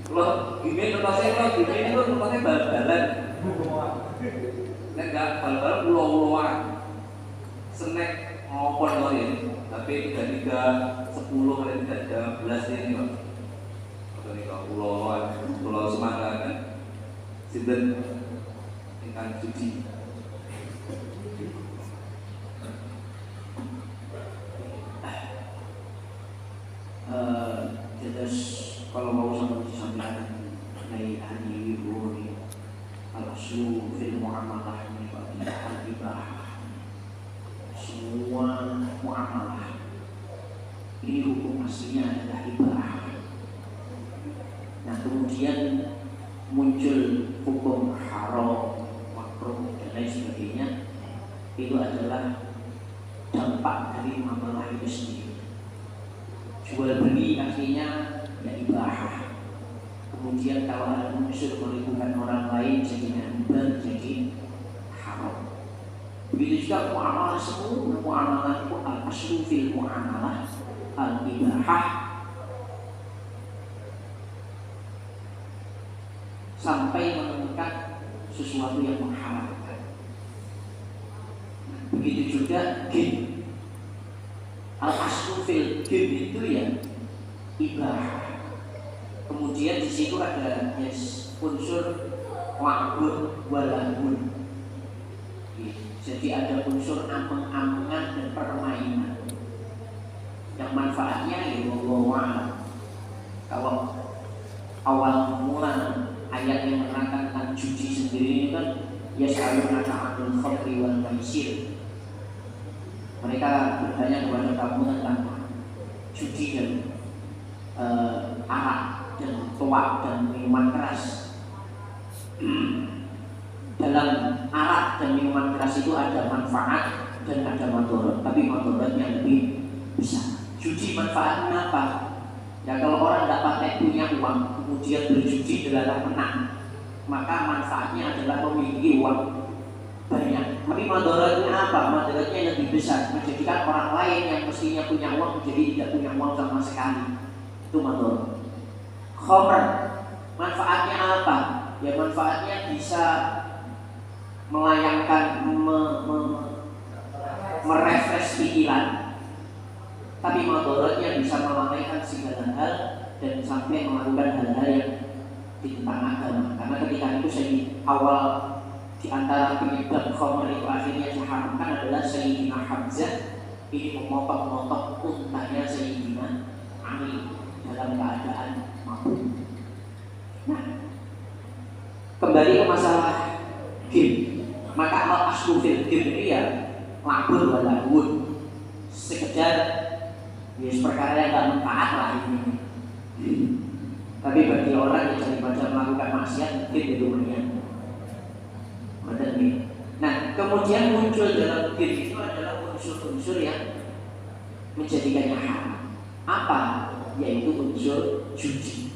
kalau game itu tempatnya bal-balan, enggak bal-balan pulau-pulauan, snack ngopon loh ya, tapi 33, 10, 13 ini kok. Ini kok pulau Sumatera kan, sinten ingkang judi. Terus kalau mau sama disampaikan dari hari ibu ini, al-aslu fil muamalah ini bagi al-ibah. Semua muamalah ini hukum aslinya adalah ibah. Nah kemudian muncul hukum haram, makruh dan lain sebagainya, itu adalah dampak dari muamalah itu sendiri. Jual beli artinya ya ibah. Kemudian kalau ada unsur melibatkan orang lain jadinya riba, jadi haram. Begitu juga muamalah, semua muamalah itu al-aslu fil muamalah al-ibahah sampai menemukan sesuatu yang mengharamkan. Begitu juga game. Al-aslu fil game itu ya ibahah. Kemudian di situ ada unsur la'bun walahun. Jadi ada unsur ameng-amengan dan permainan yang manfaatnya ya Allah. Kalau awal mula ayat yang menerangkan tentang judi sendiri ini kan yas'alunaka 'anil khamri wal maisir. Mereka bertanya kepada kamu tentang judi dan arak dan tuak dan minuman keras. Dalam arak dan minuman keras itu ada manfaat dan ada madarat, tapi madaratnya lebih besar. Judi manfaatnya apa? Ya kalau orang tidak pakai punya uang kemudian berjudi adalah menang, maka manfaatnya adalah memiliki uang banyak. Tapi madaratnya apa? Madaratnya lebih besar, menjadikan orang lain yang mestinya punya uang menjadi tidak punya uang sama sekali. Itu madarat. Khamr manfaatnya apa? Ya manfaatnya bisa melayangkan, merefresh pikiran, tapi madaratnya bisa melalaikan segala hal dan sampai melakukan hal-hal yang ditentang agama. Karena ketika itu awal di antara penyebab khamr itu akhirnya diharamkan adalah Sayyidina Hamzah ini memotong untanya Sayyidina Ali dalam keadaan mabuk. Nah, kembali ke masalah game. Maka al-aslu fil game ini ya labun walahun, sekedar ya perkara yang tidak manfaat lah ini. Tapi bagi orang yang daripada melakukan maksiat mungkin itu lumayan. Nah kemudian muncul dalam game itu adalah unsur-unsur yang menjadikannya haram. Apa? Yaitu unsur judi.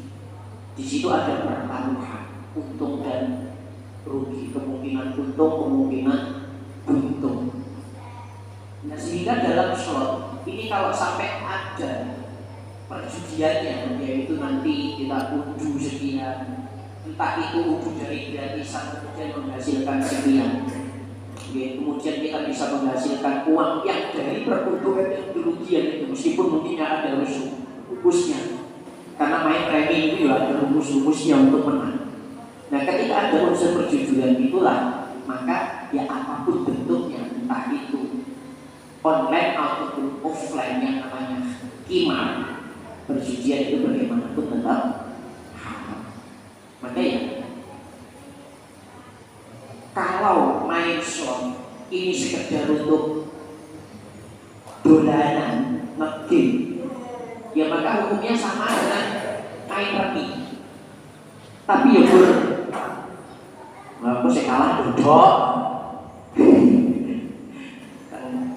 Di situ ada pertaruhan, untung dan rugi, kemungkinan untung, kemungkinan buntung. Nah sehingga dalam slot ini kalau sampai ada perjudiannya, yaitu nanti kita udu sekian, entah itu udu dari gratisan kemudian menghasilkan sekian, kemudian kita bisa menghasilkan uang yang dari peruntungan dan kerugian itu, meskipun mungkin ada rumusnya, karena main remi itu juga ada rumus-rumusnya untuk menang. Nah ketika ada unsur perjudian itulah, maka ya apapun bentuknya, entah itu online ataupun offline yang namanya qimar, perjudian itu bagaimanapun tetap haram. Makanya kalau main slot ini sekedar untuk dolanan, ngegame, ya maka hukumnya sama dengan main remi. Tapi ya aku saya kalah dodok.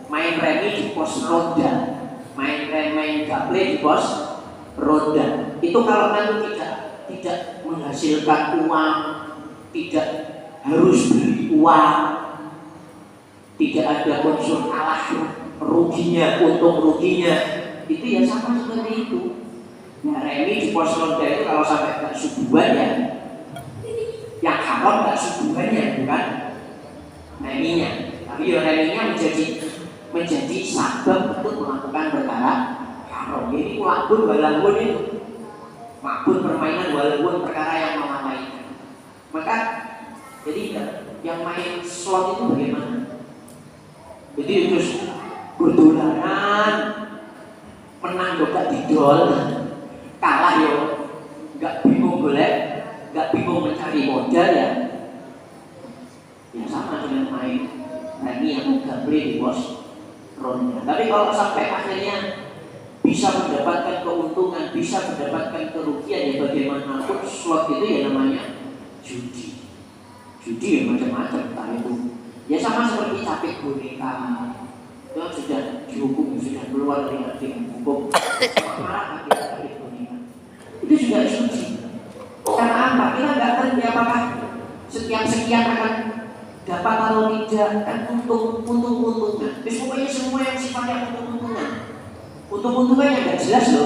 Main remi di pos roda, main gaple di pos roda. Itu kalau nanti tidak menghasilkan uang, tidak harus beli uang, tidak ada unsur kalah ruginya, untung ruginya, itu ya sama seperti itu. Ya remi di pos roda itu kalau sampai nggak subuhan ya, yang haram nggak subuhannya, bukan reminya. Tapi ya reminya menjadi sabab untuk melakukan perkara haram. Jadi walaupun walaupun itu mabun permainan walaupun perkara yang melalaikan. Maka jadi yang main slot itu bagaimana? Jadi terus berdolanan, menang juga didol, kalah yo nggak bingung golek, nggak bingung mencari modal ya. Ya sama dengan main remi yang nggak beli di pos ronda. Tapi kalau sampai akhirnya bisa mendapatkan keuntungan, bisa mendapatkan kerugian, ya bagaimanapun slot itu ya namanya judi. Judi ya macam-macam, entah itu ya sama seperti capek boneka itu sudah dihukum, sudah keluar dari hukum marah kita capek boneka itu juga judi. Karena apa? Kita nggak tahu apakah setiap sekian akan dapat atau tidak, kan untung-untungan. Pokoknya semua yang sifatnya untung-untungan yang nggak jelas loh.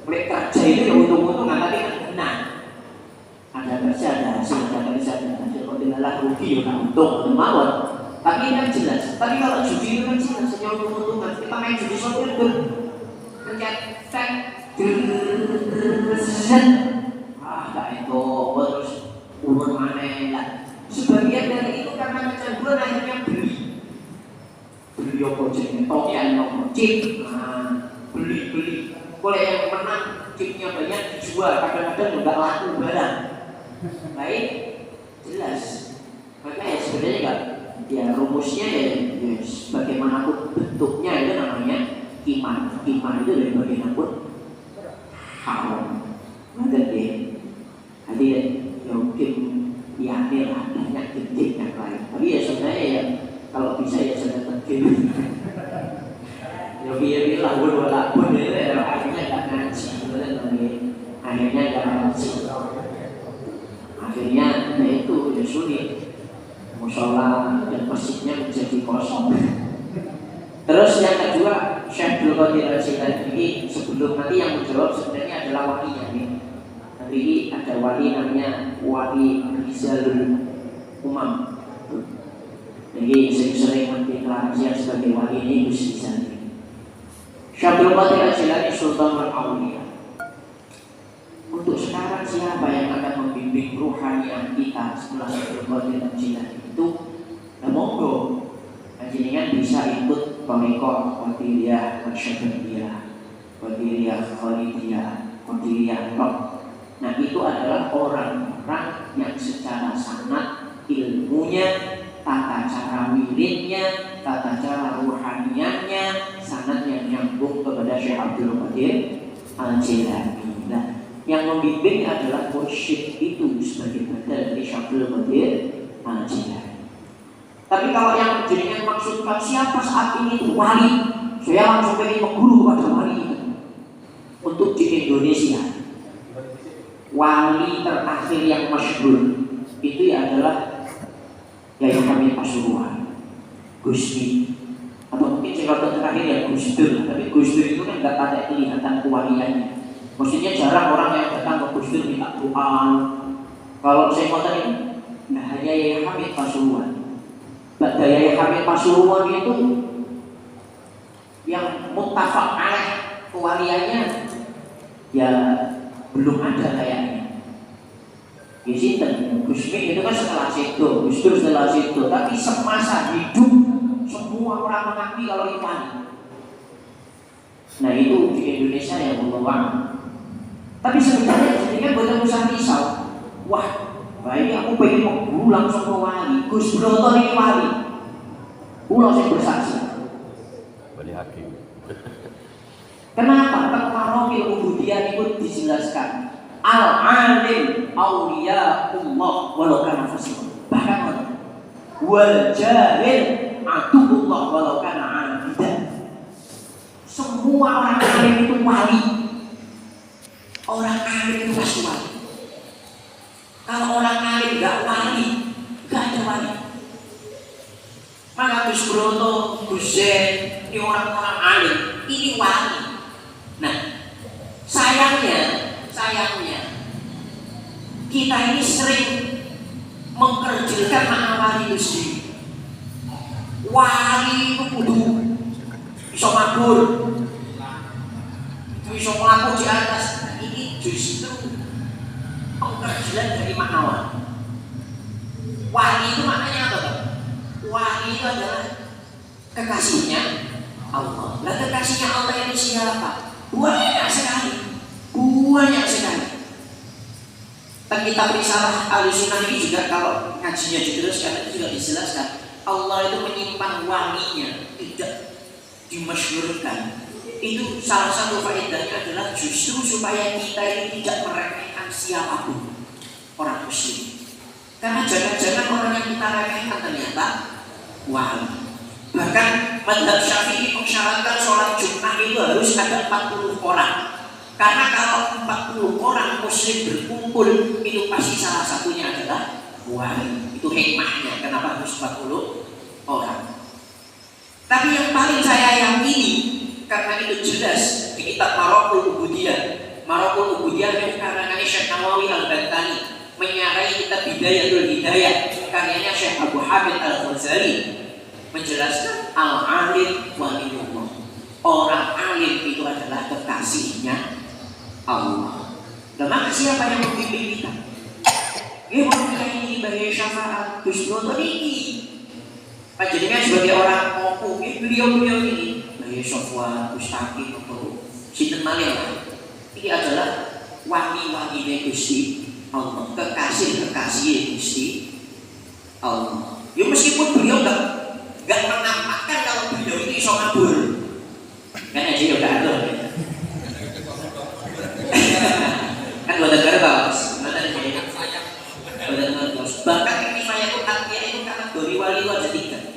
Mereka kerja itu ya untung-untungan, tapi kan benar. Ada kerja, ada hasil, ada kerja, ada hasil. Kalau tidak rugi, ya untung, ada mawar. Tapi ini kan jelas. Tapi kalau judi itu kan jelas, hanya untung-untungan. Kita main judi soalnya mencetak nggak itu, terus urun mana lah. Sebagian dari itu karena kecanduan akhirnya beli apa jenisnya, token, chip, beli. Boleh yang menang chipnya banyak dijual, kadang-kadang juga laku barang. Baik, jelas. Maka ya sebenarnya enggak, ya rumusnya ya bagaimanapun bentuknya itu namanya kimar. Kimar itu dari bagaimanapun haram. Maka deh, hadir ya mungkin yakin lah banyak titik yang lain. Tapi ya sebenarnya ya kalau bisa ya sudah terkini. Ya biarlah walaupun ya akhirnya nggak ngaji, akhirnya nggak ngaji. Akhirnya ya itu ya sulit. Musola dan masjidnya menjadi kosong. Terus yang kedua, Syekh Abdul Qadir Al-Jilani ini sebelum nanti yang menjawab sebenarnya adalah walinya nih. Nanti ada wali namanya Wali Rizalul Umam. Jadi sering-sering mendeklarasikan sebagai wali ini Gus Rizal. Syekh Abdul Qadir Al-Jilani Sultan Al-Auliya. Untuk sekarang siapa yang akan membimbing ruhaniah kita setelah Syekh Abdul Qadir Al-Jilani itu? Nah, monggo panjenengan bisa ikut Toriko, Qadiriyah, Syadzaliyah, Qadiriyah, Khalidiyah, Qadiriyah Roh. Nah itu adalah orang-orang yang secara sanad ilmunya, tata cara wiridnya, tata cara ruhaniyahnya, sanad yang nyambung kepada Syekh Abdul Qadir Al-Jilani. Nah yang membimbing adalah mursyid itu sebagai badal dari Syekh Abdul Qadir Al-Jilani. Tapi kalau yang jenengan maksudkan siapa saat ini wali, saya langsung pengen mengguru pada wali itu. Untuk di Indonesia, wali terakhir yang masyhur itu adalah Yai Hamid Pasuruan, Gusti, atau mungkin cerita terakhir ya Gus Dur. Tapi Gus Dur itu kan nggak ada kelihatan kewaliannya. Maksudnya jarang orang yang datang ke Gus Dur minta doa. Kalau saya mau tanya, nah hanya Yai Hamid Pasuruan. Yai Hamid Pasuruan itu yang muttafaq alaih kewaliannya ya belum ada kayaknya. Sinten Gus Dur itu kan setelah itu, Gus Dur setelah itu. Tapi semasa hidup semua orang mengakui kalau itu wali. Nah itu di Indonesia yang mengeluarkan. Tapi sebenarnya jadi kan buatan usaha risau. Wah, baik aku pengen mengguru langsung ke wali. Gus Broto ini wali. Pulau saya bersaksi. Wali hakim. Kenapa? Marokil ubudiyah itu dijelaskan. Al-alim awliyaullah walau kana fasih. Bahkan wal jahil atullah walau kana abidan. Semua orang alim itu wali. Orang alim itu pasti wali. Kalau orang alim gak wali, gak ada wali. Maka Gus Broto, Gus Zen, ini orang-orang alim, ini wali. Nah, sayangnya kita ini sering mengkerjilkan makna wali itu sendiri. Wali itu kudu bisa mabur, bisa melaku di atas. Ini justru pengkerjilan dari makna wali. Wali itu maknanya apa? Wali itu adalah kekasihnya Allah. Nah, kekasihnya Allah ini siapa? Banyak sekali. Dan kitab Risalah Ahlussunnah ini juga kalau ngajinya diteruskan itu juga dijelaskan Allah itu menyimpan walinya, tidak dimasyhurkan. Itu salah satu faedahnya adalah justru supaya kita ini tidak meremehkan siapapun orang muslim. Karena jangan-jangan orang yang kita remehkan ternyata wali. Bahkan mazhab Syafi'i mensyaratkan sholat Jumat itu harus ada 40 orang. Karena kalau 40 orang muslim berkumpul itu pasti salah satunya adalah wali. Itu hikmahnya kenapa harus 40 orang. Tapi yang paling saya yakini karena itu jelas di kitab Marokul Ubudiyah. Marokul Ubudiyah itu karangannya Syekh Nawawi Al-Bantani, menyarai kitab Bidayatul Hidayah karyanya Syekh Abu Hamid Al-Ghazali, menjelaskan al-alim waliyullah. Orang alim itu adalah kekasihnya Allah. Dan maka siapa yang membimbing kita? Gimana ini bagi syafaat Gus Broto ini? Panjenengan sebagai orang ngopo, beliau-beliau ini bagi Sofwan, Gus Taki, atau Sinten Malih. Ini adalah wali-wali Gusti Allah, kekasih Gusti Allah. Ya meskipun beliau nggak menampakkan kalau beliau ini iso ngabur, kan aja udah ada. Kan buat negara bagus, bahkan ini saya itu artinya itu kategori wali itu ada 3.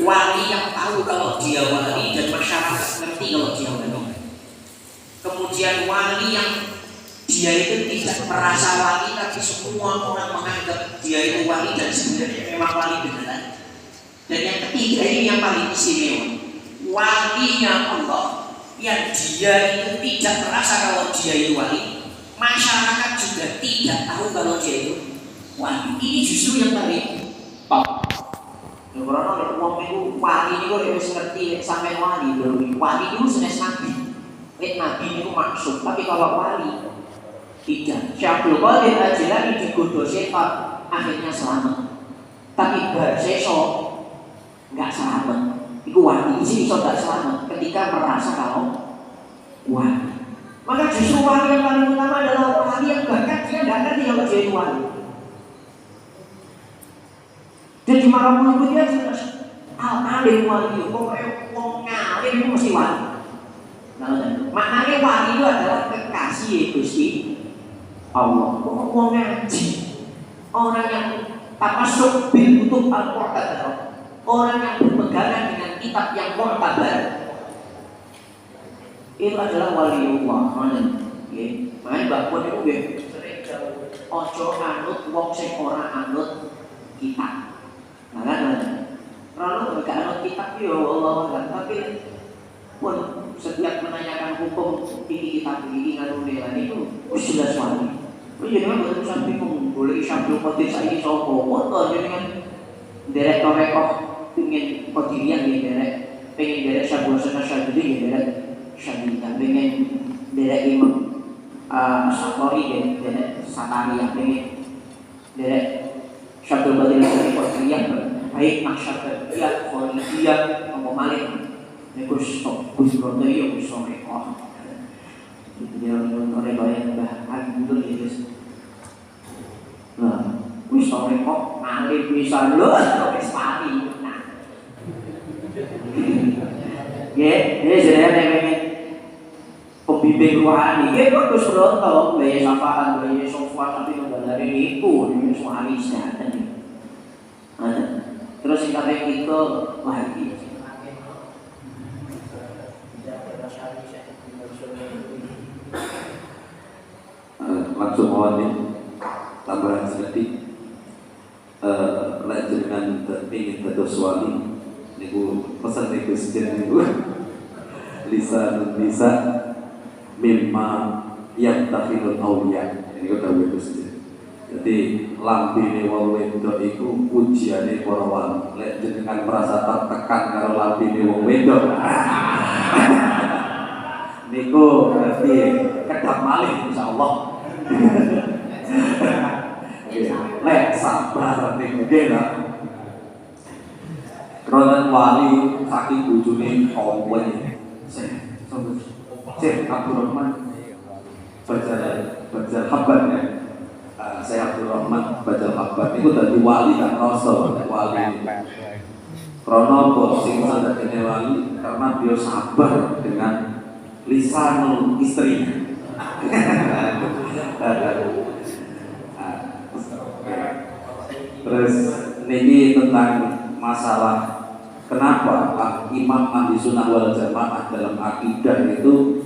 Wali yang tahu kalau dia wali dan masyarakat ngerti kalau dia wali. Kemudian wali yang dia itu tidak merasa wali tapi semua orang menganggap dia itu wali dan sebenarnya memang wali beneran. Dan yang ketiga ini yang paling istimewa, walinya Allah yang dia itu tidak merasa kalau dia itu wali, masyarakat juga tidak tahu kalau dia itu wali. Ini justru yang paling top. Karena kalau uang itu wali itu harus ngerti sampai wali dulu. Wali itu senes nabi, nabi itu maksud. Tapi kalau wali tidak. Syaikhul Qadir Al-Jilani digoda setan, akhirnya selamat. Tapi berseso nggak selamat. Itu wali sih bisa nggak selamat ketika merasa kalau wali. Maka justru wali yang paling utama adalah wali yang bahkan dia nggak ngerti kalau dia itu wali. Dan di Marokul itu dia jelas al-alim wali, pokoknya wong ngalim itu mesti wali. Maknanya wali itu adalah kekasih Gusti Allah. Wong ngaji, orang yang tamasuk bil kutub al-Qur'an, orang yang berpegangan dengan kitab yang mu'tabar, itu adalah waliullah. Makanya Mbak Puan itu sering jauh ojo anut wong sing ora anut kitab. Nah kan kalau gak anut kitab ya Allah kan, tapi pun setiap menanyakan hukum ini kitab ini nganu nilai itu jelas wali. Jadi kan buat urusan bingung, boleh Syaikhul Qadir saya ini sopo, foto jadi kan direktor rekor pengen Qadirian ya derek, pengen derek Syaikhul Syadili ya derek Syadili, pengen derek Imam Syafi'i ya derek Satari, pengen derek Syaikhul Qadir Qadirian baik masyarakat dia, Khalidiyah, Malik. Niku stop Gus Broto yo wis sore kok. Dia oleh bayang Mbah Ali dulu ya Gus. Nah, wis sore kok ngalih pisan lho wis pati. Nah. Nggih, jenenge pengen pembimbing rohani. Nggih kok Gus Broto, Mbah Sapaan, Mbah Sofwan tapi dari niku wis waris ngaten. Terus sing kate kita wah iki langsung mohon tambahan sedikit dengan ingin dados wali niku pesan niku sejen niku lisan bisa mimma yang takhilul auliya niku dawuh Gusti. Jadi lambene wong wedok iku ujiane para wali. Lek jenengan merasa tertekan karo lambene wong wedok. Niku berarti kedap malih insyaallah. Lek sabar niku nggih. Kronen wali saking bojone komplain. Cek Abdurrahman Bajal Habban ya. Saya Abdurrahman Bajal Habban itu dari wali kan rasul wali. Krono kok sing sadene wali karena beliau sabar dengan lisan istrinya. Terus ini tentang masalah kenapa Imam Ahli Sunnah wal Jamaah dalam akidah itu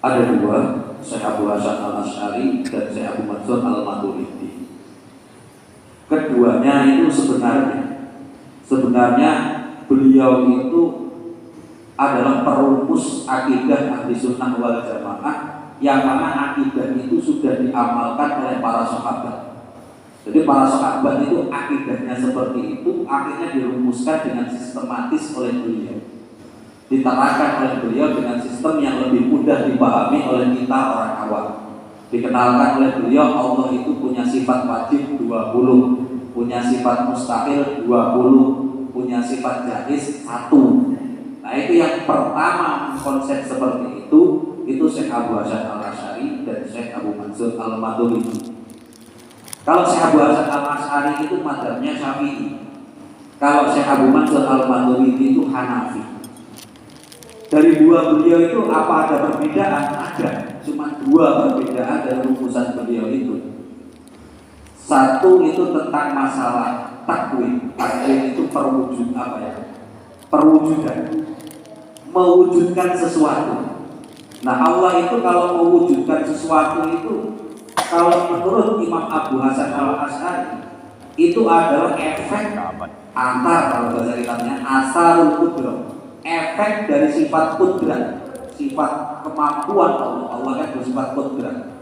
ada dua, Syekh Abu Hasan Al-Asy'ari dan Syekh Abu Mansur Al-Maturidi. Keduanya itu sebenarnya beliau itu adalah perumus akidah Ahli Sunnah wal Jamaah yang mana akidah itu sudah diamalkan oleh para sahabat. Jadi para sahabat itu akidahnya seperti itu, akhirnya dirumuskan dengan sistematis oleh beliau, diterangkan oleh beliau dengan sistem yang lebih mudah dipahami oleh kita orang awam. Dikenalkan oleh beliau Allah itu punya sifat wajib 20, punya sifat mustahil 20, punya sifat jaiz 1. Nah itu yang pertama konsep seperti itu Syekh Abu Hasan Al-Asy'ari dan Syekh Abu Mansur Al-Maturidi. Kalau Syekh Abu Hasan Al-Asy'ari itu mazhabnya Syafi'i. Kalau Syekh Abu Mansur Al-Maturidi itu Hanafi. Dari dua beliau itu apa ada perbedaan? Ada. Cuma dua perbedaan dari rumusan beliau itu. Satu itu tentang masalah takwin. Takwin itu perwujudan. Mewujudkan sesuatu. Nah Allah itu kalau mewujudkan sesuatu itu, kalau menurut Imam Abu Hasan Al-Asy'ari itu adalah efek antar, kalau bahasa kitabnya asarul qudrah, efek dari sifat qudrah, sifat kemampuan Allah. Allah kan bersifat qudrah,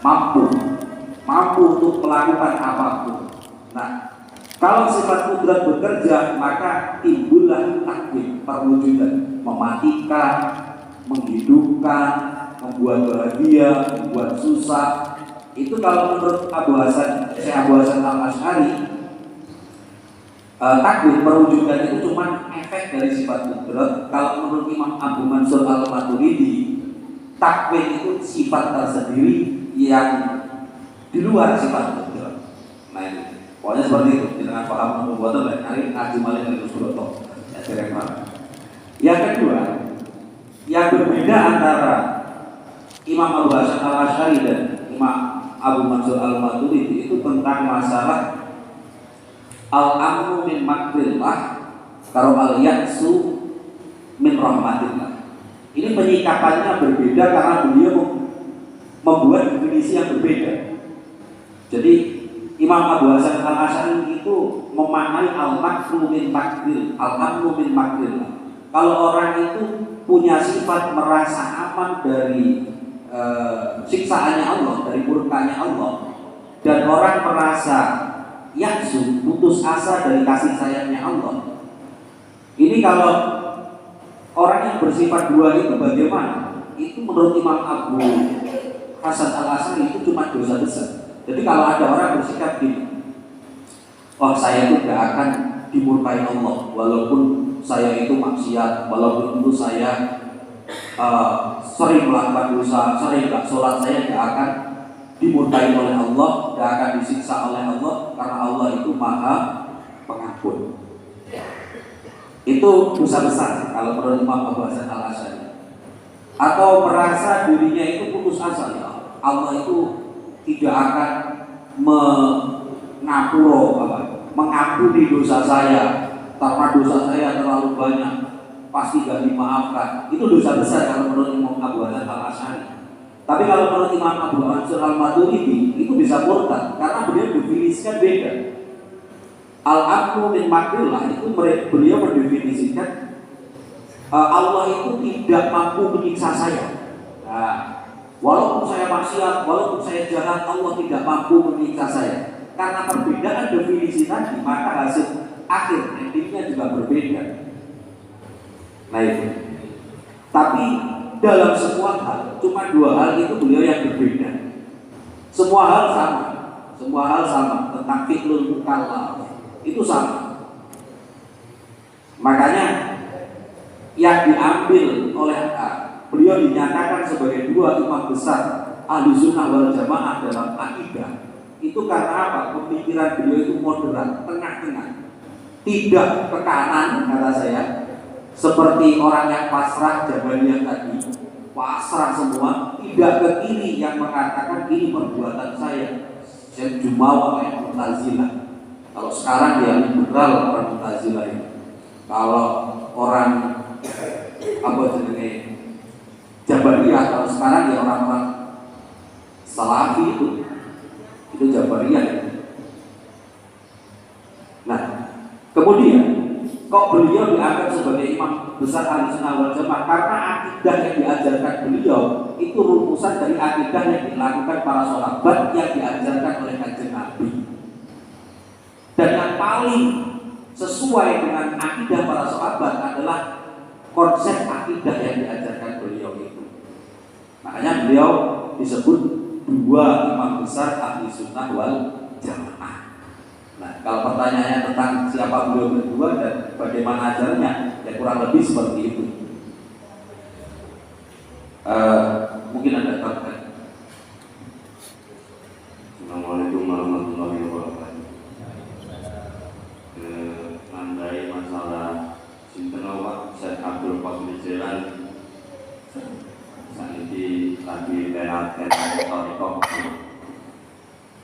mampu untuk melakukan apapun. Nah kalau sifat qudrah bekerja, maka timbullah takwin, perwujudan, mematikan, menghidupkan, membuat bahagia, membuat susah. Itu kalau menurut Syekh Abu Hasan Al-Asy'ari, takwin perwujudan itu cuma efek dari sifat qudrah. Kalau menurut Imam Abu Mansur Al-Maturidi, takwin itu sifat tersendiri yang di luar sifat qudrah. Nah ini pokoknya seperti itu. Dengan paham pembuatan dan hari ngaji malih dari Suroto. Yang kedua, yang berbeda antara Imam Abu Hasan Al-Asy'ari dan Imam Abu Mansur Al-Maturidi itu tentang masalah al-amnu min makrillah karo al-ya'su min rahmatillah. Ini penyikapannya berbeda karena beliau membuat definisi yang berbeda. Jadi Imam Abu Hasan Al-Asy'ari itu memaknai al-makru min makril, al-amnu min makrillah. Kalau orang itu punya sifat merasa aman dari siksaannya Allah, dari murkanya Allah, dan orang merasa yaksu, putus asa dari kasih sayangnya Allah. Ini kalau orang yang bersifat dua itu bagaimana? Itu menurut Imam Abu Hasan Al-Asy'ari itu cuma dosa besar. Jadi kalau ada orang bersikap gini, wah saya itu gak akan dimurkai Allah walaupun saya itu maksiat, walaupun itu saya sering melakukan dosa, sering gak sholat, saya gak akan dimurkai oleh Allah, gak akan disiksa oleh Allah, karena Allah itu Maha Pengampun. Itu dosa besar kalau menurut Imam Abu Hasan Al-Asy'ari. Atau merasa dirinya itu putus asa, ya Allah itu tidak akan mengampuni dosa saya, karena dosa saya terlalu banyak, pasti gak dimaafkan. Itu dosa besar kalau menurut Imam Abu Hasan Al-Asy'ari. Tapi kalau menurut Imam Abu Mansur Al-Maturidi itu bisa murtad, karena beliau definisikan beda. Al-Amnu min makrillah itu beliau mendefinisikan Allah itu tidak mampu menyiksa saya. Nah, walaupun saya maksiat, walaupun saya jahat, Allah tidak mampu menyiksa saya. Karena perbedaan definisi tadi, maka hasil akhir endingnya juga berbeda. Nah itu. Tapi dalam semua hal, cuma dua hal itu beliau yang berbeda. Semua hal sama tentang fi'lul mukallaf itu sama. Makanya yang diambil oleh beliau dinyatakan sebagai dua imam besar ahli sunnah wal jamaah dalam akidah itu karena apa? Pemikiran beliau itu moderat, tengah-tengah, tidak ke kanan kata saya, seperti orang yang pasrah Jabariyah tadi, pasrah semua, tidak ke kiri yang mengatakan ini perbuatan saya jumawa kayak Mu'tazilah. Kalau sekarang dia liberal orang Mu'tazilah ini. Kalau orang Jabariyah, kalau sekarang dia orang-orang Salafi itu Jabariyah. Nah, kemudian kok beliau dianggap sebagai imam besar Ahlussunnah wal Jamaah karena akidah yang diajarkan beliau itu rumusan dari akidah yang dilakukan para sahabat yang diajarkan oleh Kanjeng Nabi. Dan yang paling sesuai dengan akidah para sahabat adalah konsep akidah yang diajarkan beliau itu. Makanya beliau disebut dua imam besar Ahlussunnah wal Jamaah. Nah, kalau pertanyaannya tentang siapa beliau berdua dan bagaimana ajarnya, ya kurang lebih seperti itu. Mungkin ada pertanyaan. Assalamualaikum warahmatullahi wabarakatuh. Mandai masalah sinten awak Syekh Abdul Qadir Jailani. Saniki lagi tenan-tenan toriko.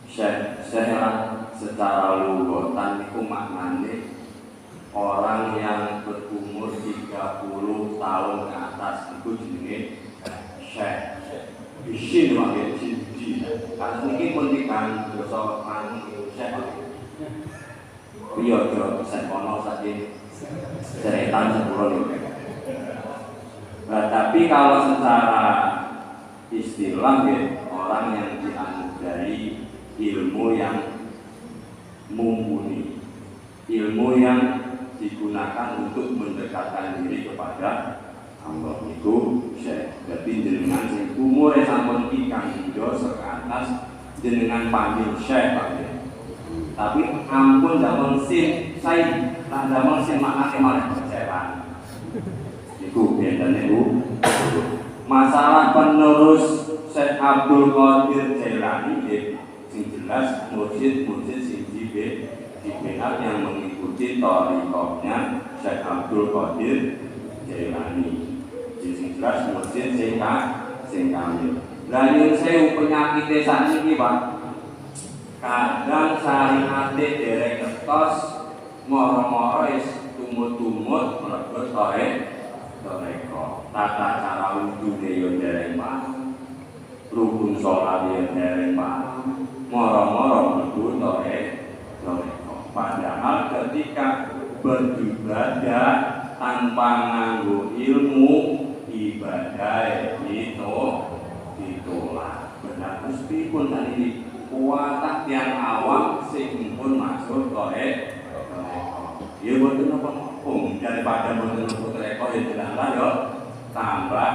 Syekh secara lugotan itu maknanya orang yang berumur 30 tahun ke atas itu jenenge Syekh. Isin wae siji. Kan niki pun dikan dosa anu Syekh. Iya, Syekh ono saking ceretan sepuluh. Nah, tapi kalau secara istilah ya, orang yang dianugerahi ilmu yang mumpuni, ilmu yang digunakan untuk mendekatkan diri kepada Allah itu Syekh. Jadi jenengan sing umure sampun ikang dosa ke atas jenengan panggil Syekh panggil. Tapi ampun damel sin saya tak damel sin maknane malah kecewa. Iku bedane Bu. Masalah penerus Syekh Abdul Qadir Jailani sing jelas mursyid-mursyid sing dibenar yang mengikuti thariqahnya Syekh Abdul Qadir Jailani. Sing jelas mursyid sing kamil. Lah yen saya penyakite sakniki Pak. Kadang syariate derek ketos moro-moro wis tumut-tumut mlebet toreko. Tata cara wudune yo derek paham. Rukun salat yo derek paham. Moro-moro mlebu toreko. Padahal ketika beribadah tanpa nganggo ilmu ibadah itu ditolak. Benar mesti pun tadi kuatah yang awam sing pun masuk toreko. Ya boten apa-apa daripada boten toreko ya jelas yo tambah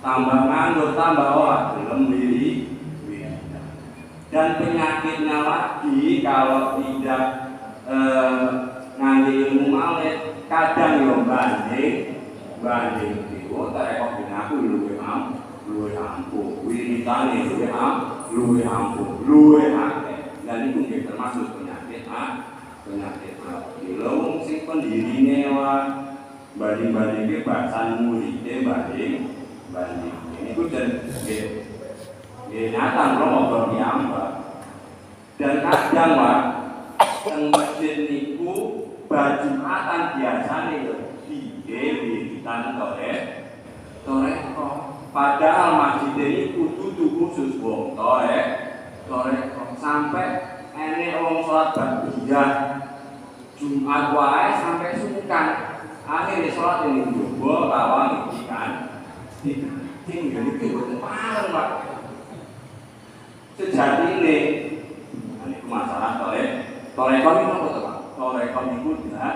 nganggur tambah ora gelem diri. Dan penyakitnya lagi kalau tidak ngangge ilmu malih kadang yo banding itu rekod aku luwe ampuh wiritane luwe ampuh dan itu termasuk penyakit lho sing pendirine banding-bandingke bahasan muridé banding ini ku dan nyata ngobrol piyambak dan kadang Pak teng masjid niku Jumatan biasane lho wiritan toreko padahal masjid ini kudu khusus wong toreko sampai enek wong salat ba'diyah Jumat wae sampai sungkan akhirnya salat yang njaba lawan iki kan tinggal iki boten paham Pak sejatine niku masalah toreko niku apa to Pak toreko niku dan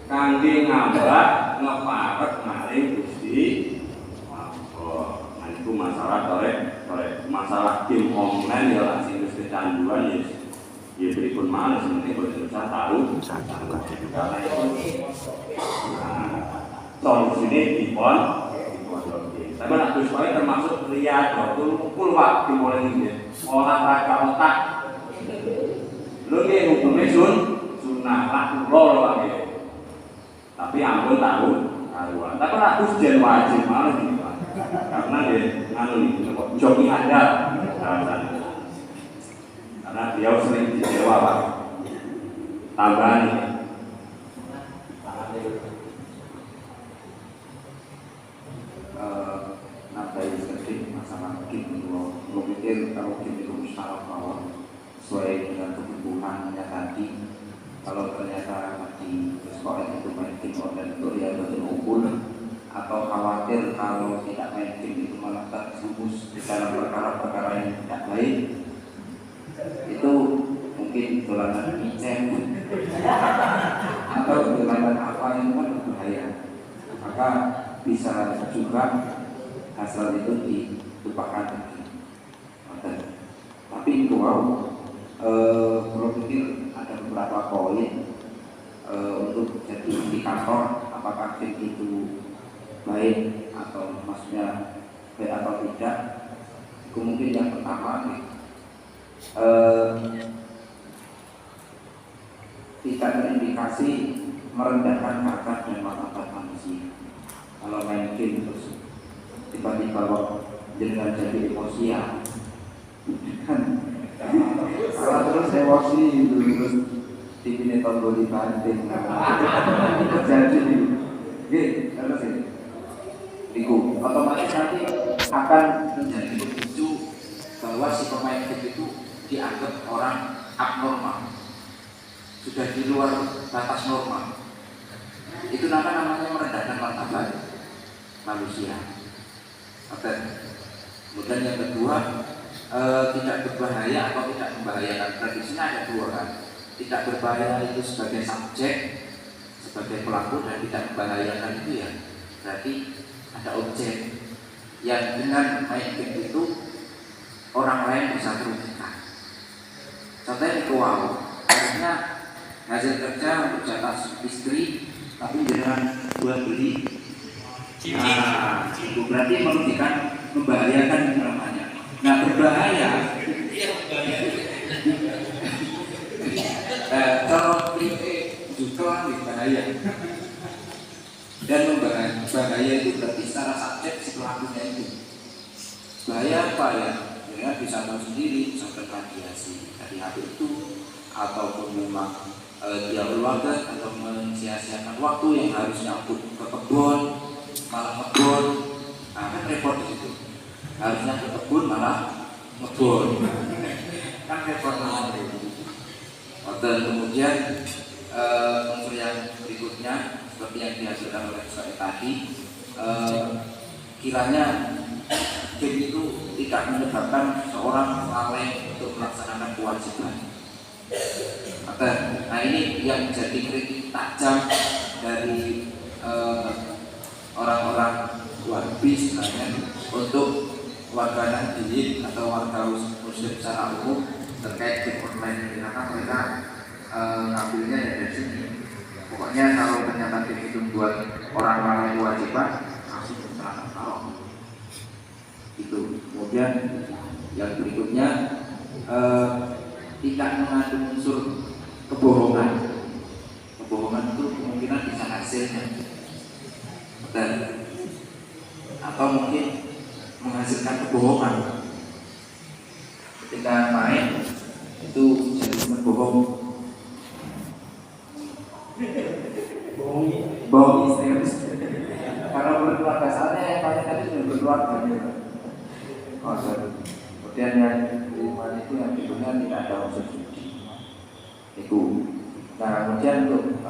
kangge ngambak ngeparek maring Gusti Allah. Nah itu masalah masalah game online ya sing wis kecanduan ya pripun maneh sing penting boten usah tahu. Solusine dipon. Tapi nek Gus Wae termasuk riyadhatul uqul Pak dimulai iki. Olahraga otak. Lho nggih hukume sunah lah kula Pak. Tapi ampun tahu karuan. Tapi nek Gus jen wajib malah iki Pak. Karena dia nganu iki joki handal. Karena beliau sering disewa Pak. Tambahan ini. Nabai sedikit masalah game itu, gue pikir kalau game itu musyawarah bahwa sesuai dengan kebutuhannya tadi. Kalau ternyata di sekolah itu main game online itu ya betul unggul, atau khawatir kalau tidak main game itu malah terjerumus di dalam perkara-perkara yang tidak baik, itu mungkin dolanan kicen atau dolanan apa yang berbahaya, maka bisa juga hasil itu dilupakan lagi. Tapi itu kalau pikir ada beberapa poin untuk jadi indikator apakah game itu baik atau maksudnya baik atau tidak. Itu mungkin yang pertama tidak terindikasi merendahkan harkat dan martabat manusia. Kalau main game terus tiba-tiba dengan jadi emosian kan kalau terus emosi terus TV tombol dibanting jadi terus ini itu otomatis nanti akan menjadi pemicu bahwa si pemain game itu dianggap orang abnormal, sudah di luar batas normal. Itu namanya merendahkan martabat manusia. Kemudian yang kedua, tidak berbahaya atau tidak membahayakan. Tradisinya ada dua kan. Tidak berbahaya itu sebagai subjek, sebagai pelaku, dan tidak membahayakan itu ya berarti ada objek yang dengan main game itu orang lain bisa terugikan. Contohnya itu karena hasil kerja untuk jatah istri, tapi dengan jual beli. Nah, itu berarti merugikan, membahayakan namanya. Nah, berbahaya. Kalau juga berbahaya. Dan bahaya itu berarti secara subjek si pelakunya itu. Bahaya apa ya? Ya bisa tahu sendiri, bisa terradiasi dari HP itu, ataupun memang dia keluarga atau mensia-siakan waktu yang harusnya untuk ke kebun malah ngebon, nah kan repot di situ. Harusnya ke kebun malah ngebon, kan repot banget. Dan kemudian unsur yang berikutnya seperti yang dihasilkan oleh saya tadi, kiranya game itu tidak menyebabkan seorang lalai untuk melaksanakan kewajiban. Nah ini yang menjadi kritik tajam dari orang-orang Wahabi sebenarnya untuk warga Nahdliyin atau warga Muslim secara umum terkait game online, karena mereka ngambilnya ya dari sini. Pokoknya kalau ternyata tim itu buat orang lalai kewajiban, langsung terserah kalau itu. Kemudian yang berikutnya tidak mengandung unsur kebohongan. Kebohongan itu kemungkinan bisa hasilnya, dan atau mungkin menghasilkan kebohongan. Ketika main itu jadi berbohong, bohong istri. Kalau berkeluarga soalnya yang banyak tadi sudah berkeluarga. Oh, sorry. Kemudian yang kelima itu yang berikutnya tidak ada unsur judi. Itu. Nah, kemudian untuk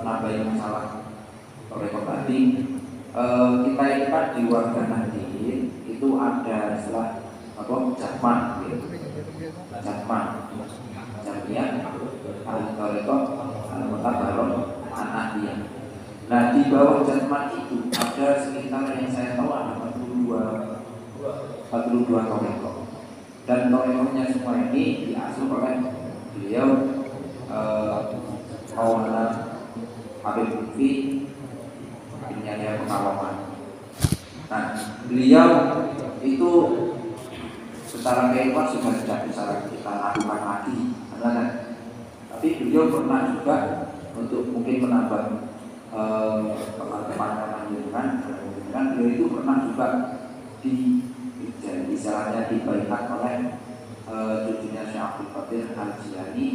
nambahin masalah rekor tadi, kita itu kan di warga Nahdien itu ada istilah apa Jatman, gitu. Jatman, Jamiah Al-Toreko Al-Mutabaron An-Nahdien. Nah, di bawah Jatman itu ada sekitar yang saya tahu ada 42 toreko, dan torekonya semua ini diasuh oleh beliau Maulana Habib Lutfi bin Yahya Pekalongan. Nah, beliau itu secara keilmuan sudah tidak bisa kita lakukan lagi, kan? Tapi beliau pernah juga untuk mungkin menambah teman-teman dengan beliau itu pernah juga istilahnya dibaikat oleh cucunya Syekh Abdul Qadir Al-Jilani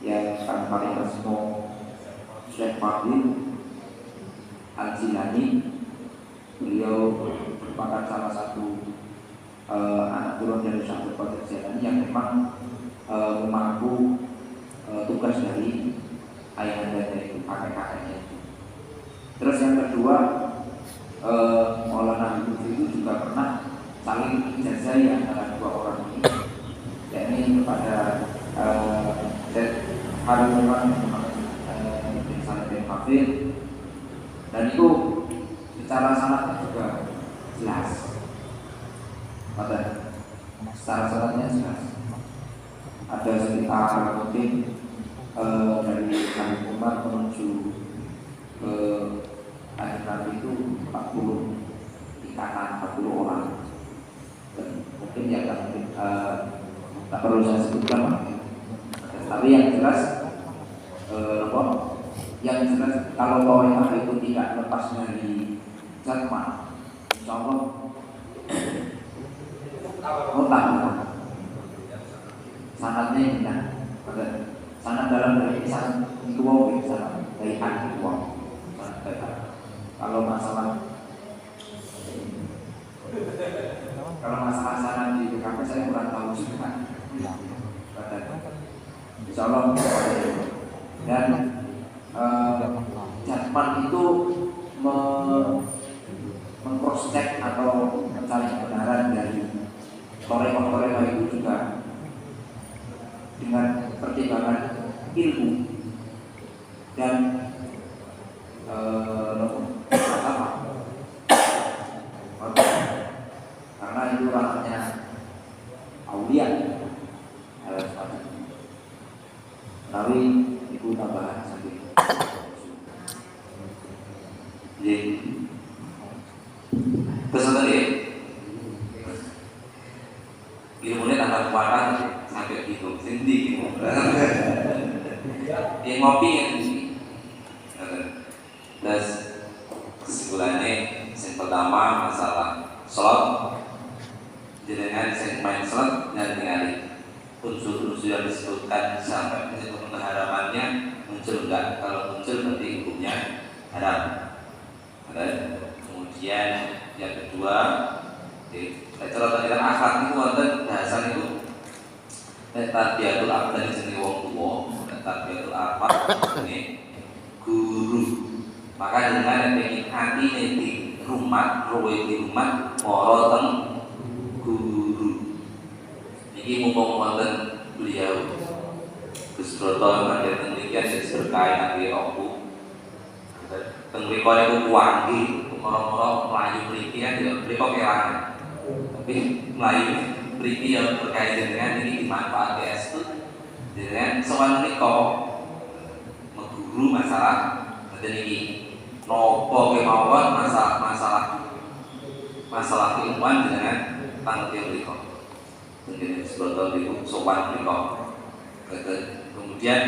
yang paling resmi Syekh Fadil Al-Jilani. Beliau merupakan salah satu anak turun dari Syekh Abdul Qadir Al-Jilani yang memang memangku tugas dari ayahanda dari kakek-kakeknya. Terus yang kedua, Maulana Habib itu juga pernah saling ijazah antara dua orang ini, yakni kepada Syekh Harun bin Salim bin Hafid, dan itu secara sanadnya juga jelas. Secara sanadnya jelas. Ada sekitar mungkin dari Habib Umar menuju ke akhir Nabi itu 40 ikatan, 40 orang. Dan mungkin ya tak perlu saya sebutkan, tapi yang jelas kalau torekoh itu tidak lepas dari Jatman, insya Allah mutlak sanadnya benar. Sanad dalam dari sanad itu wong sanad dari hati wong. Kalau masalah sanad di PKP saya kurang tahu juga. Insya Allah. Dan Jatman itu meng-cross check atau mencari kebenaran dari torekoh-torekoh itu juga dengan pertimbangan ilmu dan karena itu ranahnya aulia. Tapi itu tambahan saja. Jadi pesan tadi ilmunya tambah kekuatan sampai gitu sendiri gitu. Yang ngopi yang terus kesimpulannya yang pertama masalah sholat, jenengan yang main sholat dan tinggalin unsur-unsur yang disebutkan sampai meskipun harapannya muncul enggak, kalau muncul berarti hukumnya haram. Kemudian yang kedua, cara tentang akhlak itu wonten bahasan itu tarbiyatul abdan jenenge wong tuwa, tarbiyatul abad jenenge guru. Maka dengan pengen hati di rumah, roe di rumah, moro teng guru. Ini mumpung wonten beliau Gus Broto mangke teng mriki berkait nanti opo. Teng mriko niku kuwangi, moro-moro mlayu mriki kan ya mriko kelangan. Tapi mlayu mriki yang berkait dengan ini dimanfaatkan itu dengan soal mriko meguru. guru masalah ini nopo kemauan masalah keilmuan dengan tanggung yang berikut mungkin sebetulnya itu sopan berikut kemudian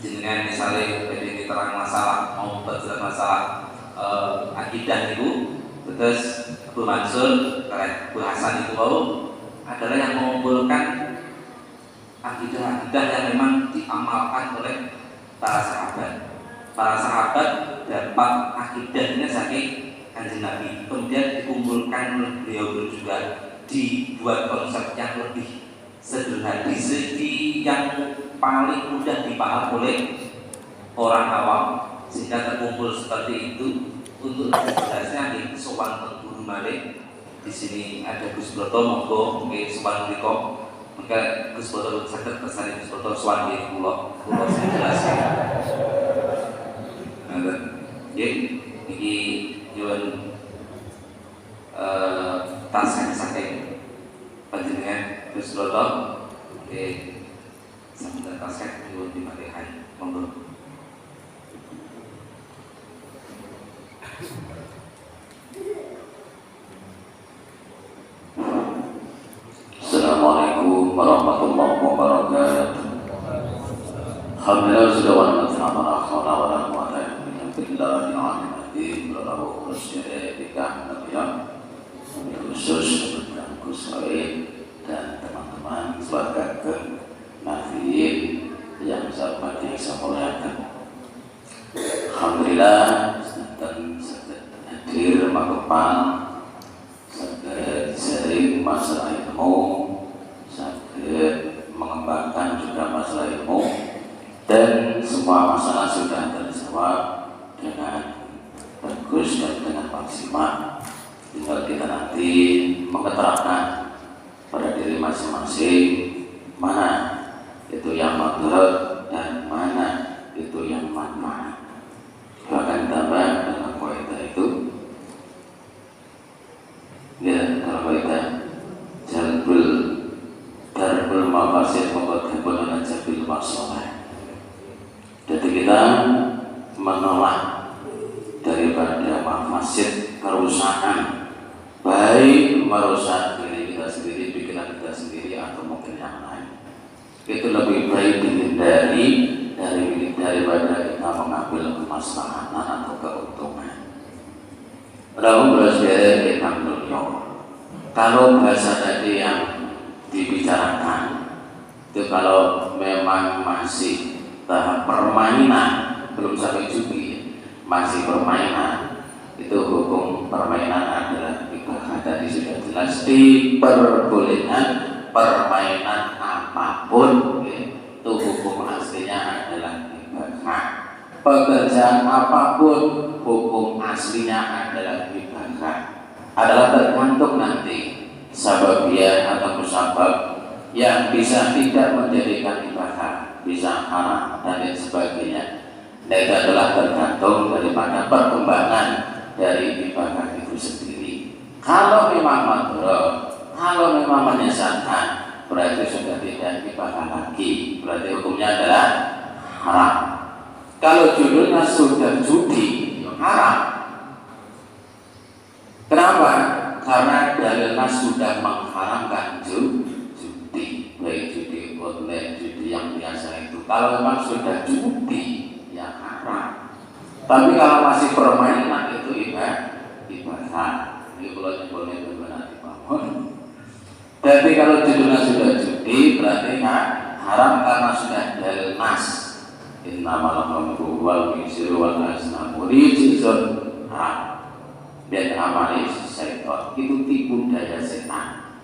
dengan misalnya jadi terang masalah mau belajar masalah akidah itu terus Abu Mansur bahasan itu adalah yang mengumpulkan akidah-akidah yang memang diamalkan oleh para sahabat. Para sahabat dapat akidahnya saking Kanjeng Nabi, kemudian dikumpulkan oleh beliau juga, dibuat konsep yang lebih sederhana, yang paling mudah dipaham oleh orang awam, sehingga terkumpul seperti itu. Untuk jelasnya di sowan guru Malik di sini ada Gus Broto, monggo mungkin sowan mriko. Maka Gus Broto saged kersane Gus Broto sowan nggih kula sing jelaskan. Nggih, iki nyuwun tasih saking panjenengan Gus Broto nggih sampun tasih nyuwun dimatehan monggo. Assalamualaikum warahmatullahi wabarakatuh. Alhamdulillah sudah wa ta'ala la haula wa la quwwata illa billahil aliyyil azim. Khusus untuk Gus Soe dan teman-teman keluarga Nafiin yang saya hormati, saya muliakan. Alhamdulillah hadir makopan sering masalah ilmu, sakit mengembangkan juga masalah ilmu, dan semua masalah sudah terjawab dengan bagus dan dengan maksimal. Tinggal kita nanti mengeterapkan pada diri masing-masing mana itu yang madharat dan mana itu yang manfaat. Bahkan tambah dengan kaidah itu, ya, kalau kita darbul mafasid muqaddabun ala jabil masalah. Jadi kita menolak daripada mafasid, kerusakan, baik merusak diri kita sendiri, pikiran kita sendiri, atau mungkin yang lain. Itu lebih baik dihindari daripada kita mengambil kemaslahatan atau keuntungan. Lalu belajar tentang beliau. Kalau bahasa tadi yang dibicarakan itu kalau memang masih tahap permainan, belum sampai judi, masih permainan, itu hukum permainan adalah ibadah. Tadi sudah jelas diperbolehkan permainan apapun, itu hukum aslinya adalah ibadah. Pekerjaan apapun hukum aslinya adalah ibadah. Adalah tergantung nanti sababiah atau musabab yang bisa tidak menjadikan ibadah, bisa haram dan lain sebagainya. Dan itu adalah tergantung daripada perkembangan dari ibadah itu sendiri. Kalau memang madhara, kalau memang menyesatkan, berarti sudah tidak ibadah lagi, berarti hukumnya adalah haram. Kalau judulnya sudah judi, haram. Kenapa? Karena dalilnya sudah mengharamkan judi, baik judi online, judi yang biasa itu. Kalau memang sudah judi, ya haram. Tapi kalau masih permainan itu ibadah. Ini kalau boleh benar dibangun. Tapi kalau judulnya sudah judi, berarti haram karena sudah dalil nas. Innamal khamru wal maisiru wal azlamu rijsun dan amali syaitan, itu tipu daya setan.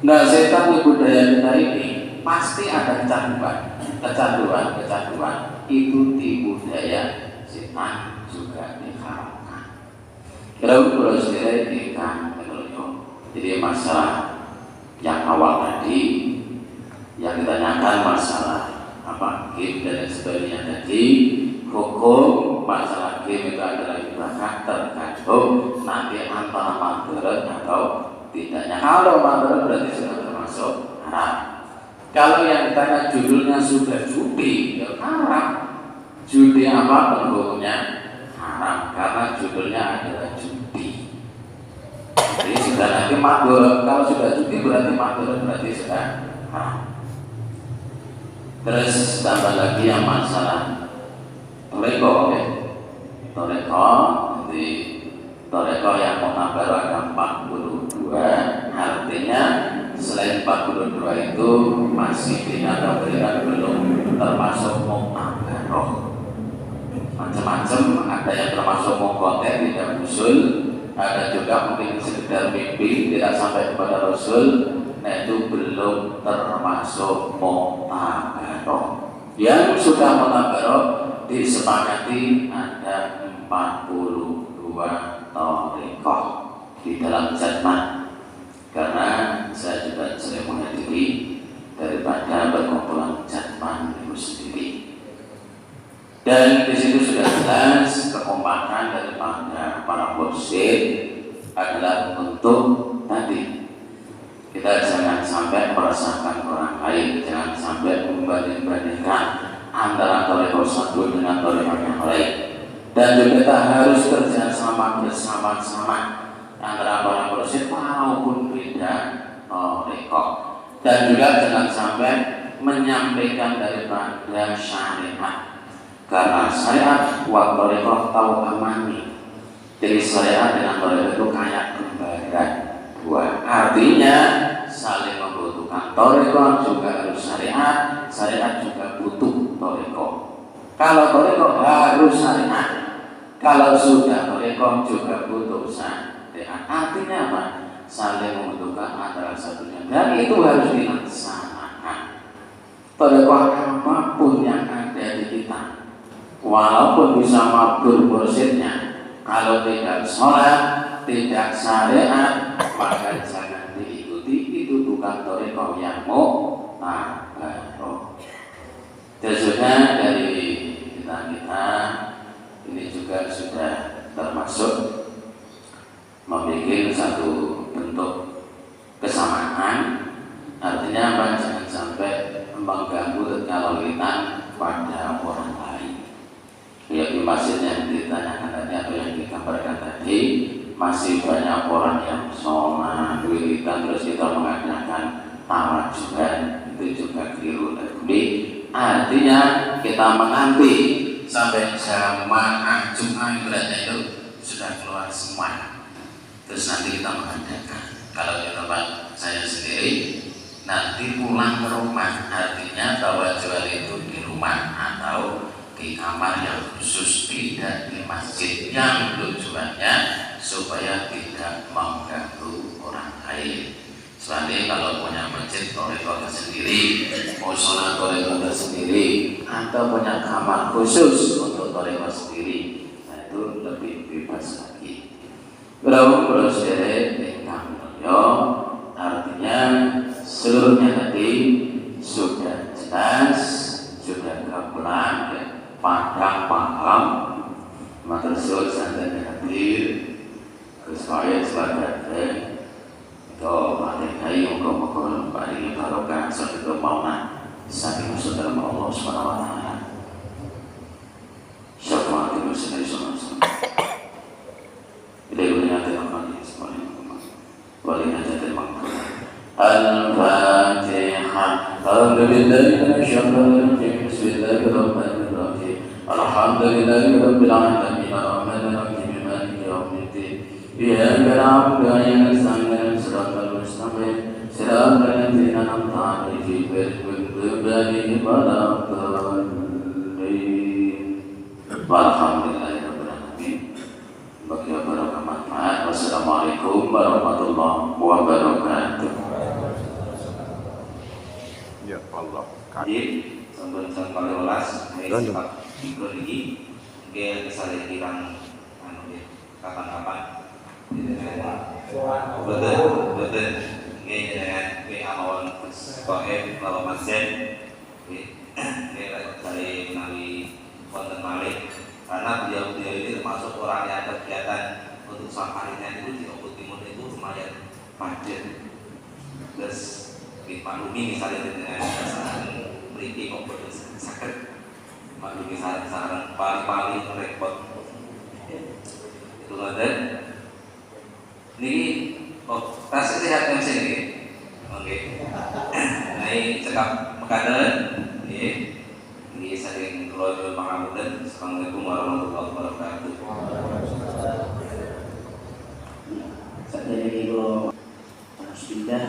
Nah, setan tipu daya kita ini pasti ada kecanduan itu tipu daya setan juga diharamkan. Kalau sendiri kita jadi masalah yang awal tadi yang ditanyakan masalah apa game dan sebagainya tadi, hukum masalah game itu adalah ibadah tergantung nanti antara madharat atau tidaknya. Kalau madharat berarti sudah termasuk haram. Kalau yang ditanya judulnya sudah judi, ya haram. Judi apa hukumnya haram karena judulnya adalah judi. Jadi sudah nanti makbul. Kalau sudah judi berarti makbul, berarti sudah haram. Terus tambah lagi yang masalah toreko, ya. Toreko, jadi toreko yang mu'tabar ada 42. Artinya selain 42 itu masih dikategorikan belum termasuk mu'tabar. Macam-macam, ada yang termasuk mengkotek tidak usul, ada juga mungkin sekedar mimpi tidak sampai kepada Rasul, nah itu belum termasuk mu'tabar. Yang sudah mu'tabar disepakati ada 42 thariqah di dalam jatman. Karena saya juga sering menghadiri daripada perkumpulan jatman itu sendiri. Dan di situ sudah jelas kekompakan daripada para mursyid adalah untuk tadi kita jangan sampai merasakan orang lain, jangan sampai membanding-bandingkan antara thariqah satu dengan thariqah yang lain. Dan juga kita harus kerjasama bersama-sama antara para mursyid maupun beda thariqah. Dan juga jangan sampai menyampaikan daripada syariat. Karena syariat wa thariqah tahu amani. Jadi syariat dengan thariqah itu kayak kembaran dua. Artinya saling membutuhkan. Thariqah juga harus syariat, syariat juga butuh thariqah. Kalau thariqah harus syariat, kalau sudah thariqah juga butuh syariat. Artinya apa? Saling membutuhkan antara satunya. Dan itu harus dilaksanakan. Thariqah apapun yang ada di kita, walaupun bisa mabur mursyidnya, kalau tidak sholat, tidak syariat, maka jangan diikuti. Itu bukan thariqah yang mu'tabar. Sesudah dari kita ini juga sudah termasuk membuat satu bentuk kesamaan. Artinya apa? Jangan sampai mengganggu kelalaian pada orang lain. Ya, di masjid yang ditanyakan tadi atau yang digambarkan tadi, masih banyak orang yang sholat, wiridan, terus kita mengadakan tawajudan, itu juga keliru. Jadi artinya kita menanti sampai jamaah Jumat ibaratnya itu sudah keluar semua, terus nanti kita mengadakan. Kalau di tempat saya sendiri, nanti pulang ke rumah, artinya tawajudan itu di rumah atau di kamar yang khusus, tidak di masjid, yang tujuannya supaya tidak mengganggu orang lain. Soalnya kalau punya masjid thariqah sendiri, musola thariqah sendiri, atau punya kamar khusus untuk thariqah sendiri, nah itu lebih bebas lagi. Berapa sedherek ingkang mulya, artinya seluruhnya tadi sudah jelas, sudah gamblang, padang paham, matur suwun santen hadir, kesuai sebagai itu materi muka-muka paling barokah saking mauna saking saudara Allah Subhanahu wa taala. Syafa'atul muslimin sallallahu alaihi wasallam. Walihajatil maghfirah. Al-Fatihah. Alhamdulillahi minasyaitonir rajim. Bismillahirrahmanirrahim. Alhamdulillahi rabbil alamin. Arrahmanir rahim. Maliki yaumiddin. Iyyaka na'budu wa iyyaka nasta'in. Shiratal mustaqim. Shiratal ladzina an'amta 'alaihim ghairil maghdubi 'alaihim waladdallin. Walhamdulillahi rabbil alamin. Bagi barokah manfaat. Wassalamualaikum warahmatullahi wabarakatuh. Ya Allah. Jadi, sampai kali ulas, sifat ikut ini, mungkin misalnya kirang, kapan-kapan, betul, mungkin dengan awal kohem, kalau masjid, dari melalui konten Malik, karena beliau ini termasuk orang yang kegiatan untuk sampahnya itu di Lombok Timur itu lumayan padat. Terus dimaklumi misalnya dengan perasaan beriki maupun sakit Maklumi sarang-sarang paling repot. Itu ngoten. Niki kok tas sehat MC niki. Oke. Nah, ini cekap mekaten nggih. Niki saking kula nyuwun pangapunten. Assalamualaikum warahmatullahi wabarakatuh. Sadaya kula sudah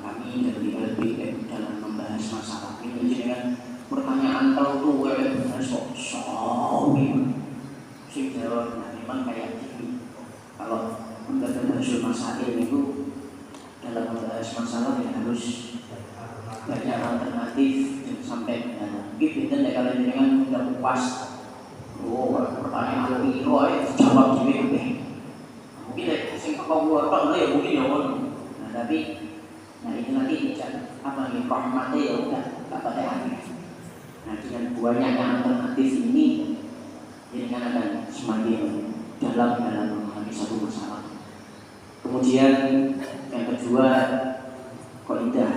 kami dari LBM dalam membahas masalah ini dengan pertanyaan tahu kok sing jawab memang kayak gini. Kalau membahas masalah itu dalam membahas masalah ya harus banyak alternatif sampai mungkin kita kalau dengan tidak puas pertanyaan itu jawab juga mungkin sing kau buat ya mungkin ya nah tapi ini nanti apa nih rahmatnya ya udah tak pada hati. Nah dengan banyaknya alternatif ini ini kan akan semakin dalam memahami satu masalah. Kemudian yang kedua kaidah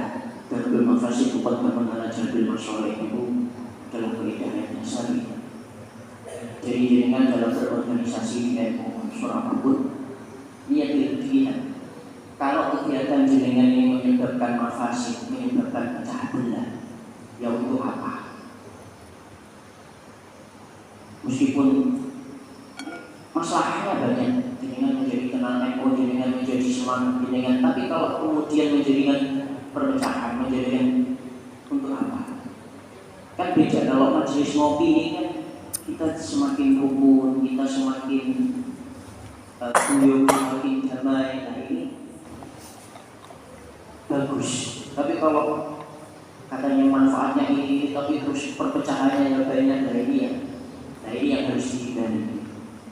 Darul Mafasid Muqaddamun ala Jalbil Masalih itu adalah kaidah yang dasar. Jadi dengan dalam berorganisasi di unsur apapun niat dilihat. Kalau kegiatan jenengan ini menyebabkan mafasid, menyebabkan pecah belah, ya untuk apa? Meskipun masalahnya banyak, jenengan menjadi kenal NU, jenengan menjadi semangat jenengan, tapi kalau kemudian menjadikan perpecahan, menjadikan untuk apa? Kan beda kalau majelis ngopi ini kan kita semakin rukun, kita semakin semakin damai. Nah ini bagus. Tapi kalau katanya manfaatnya ini, tapi terus perpecahannya yang banyak dari ini ya. Nah ini yang harus dihindari.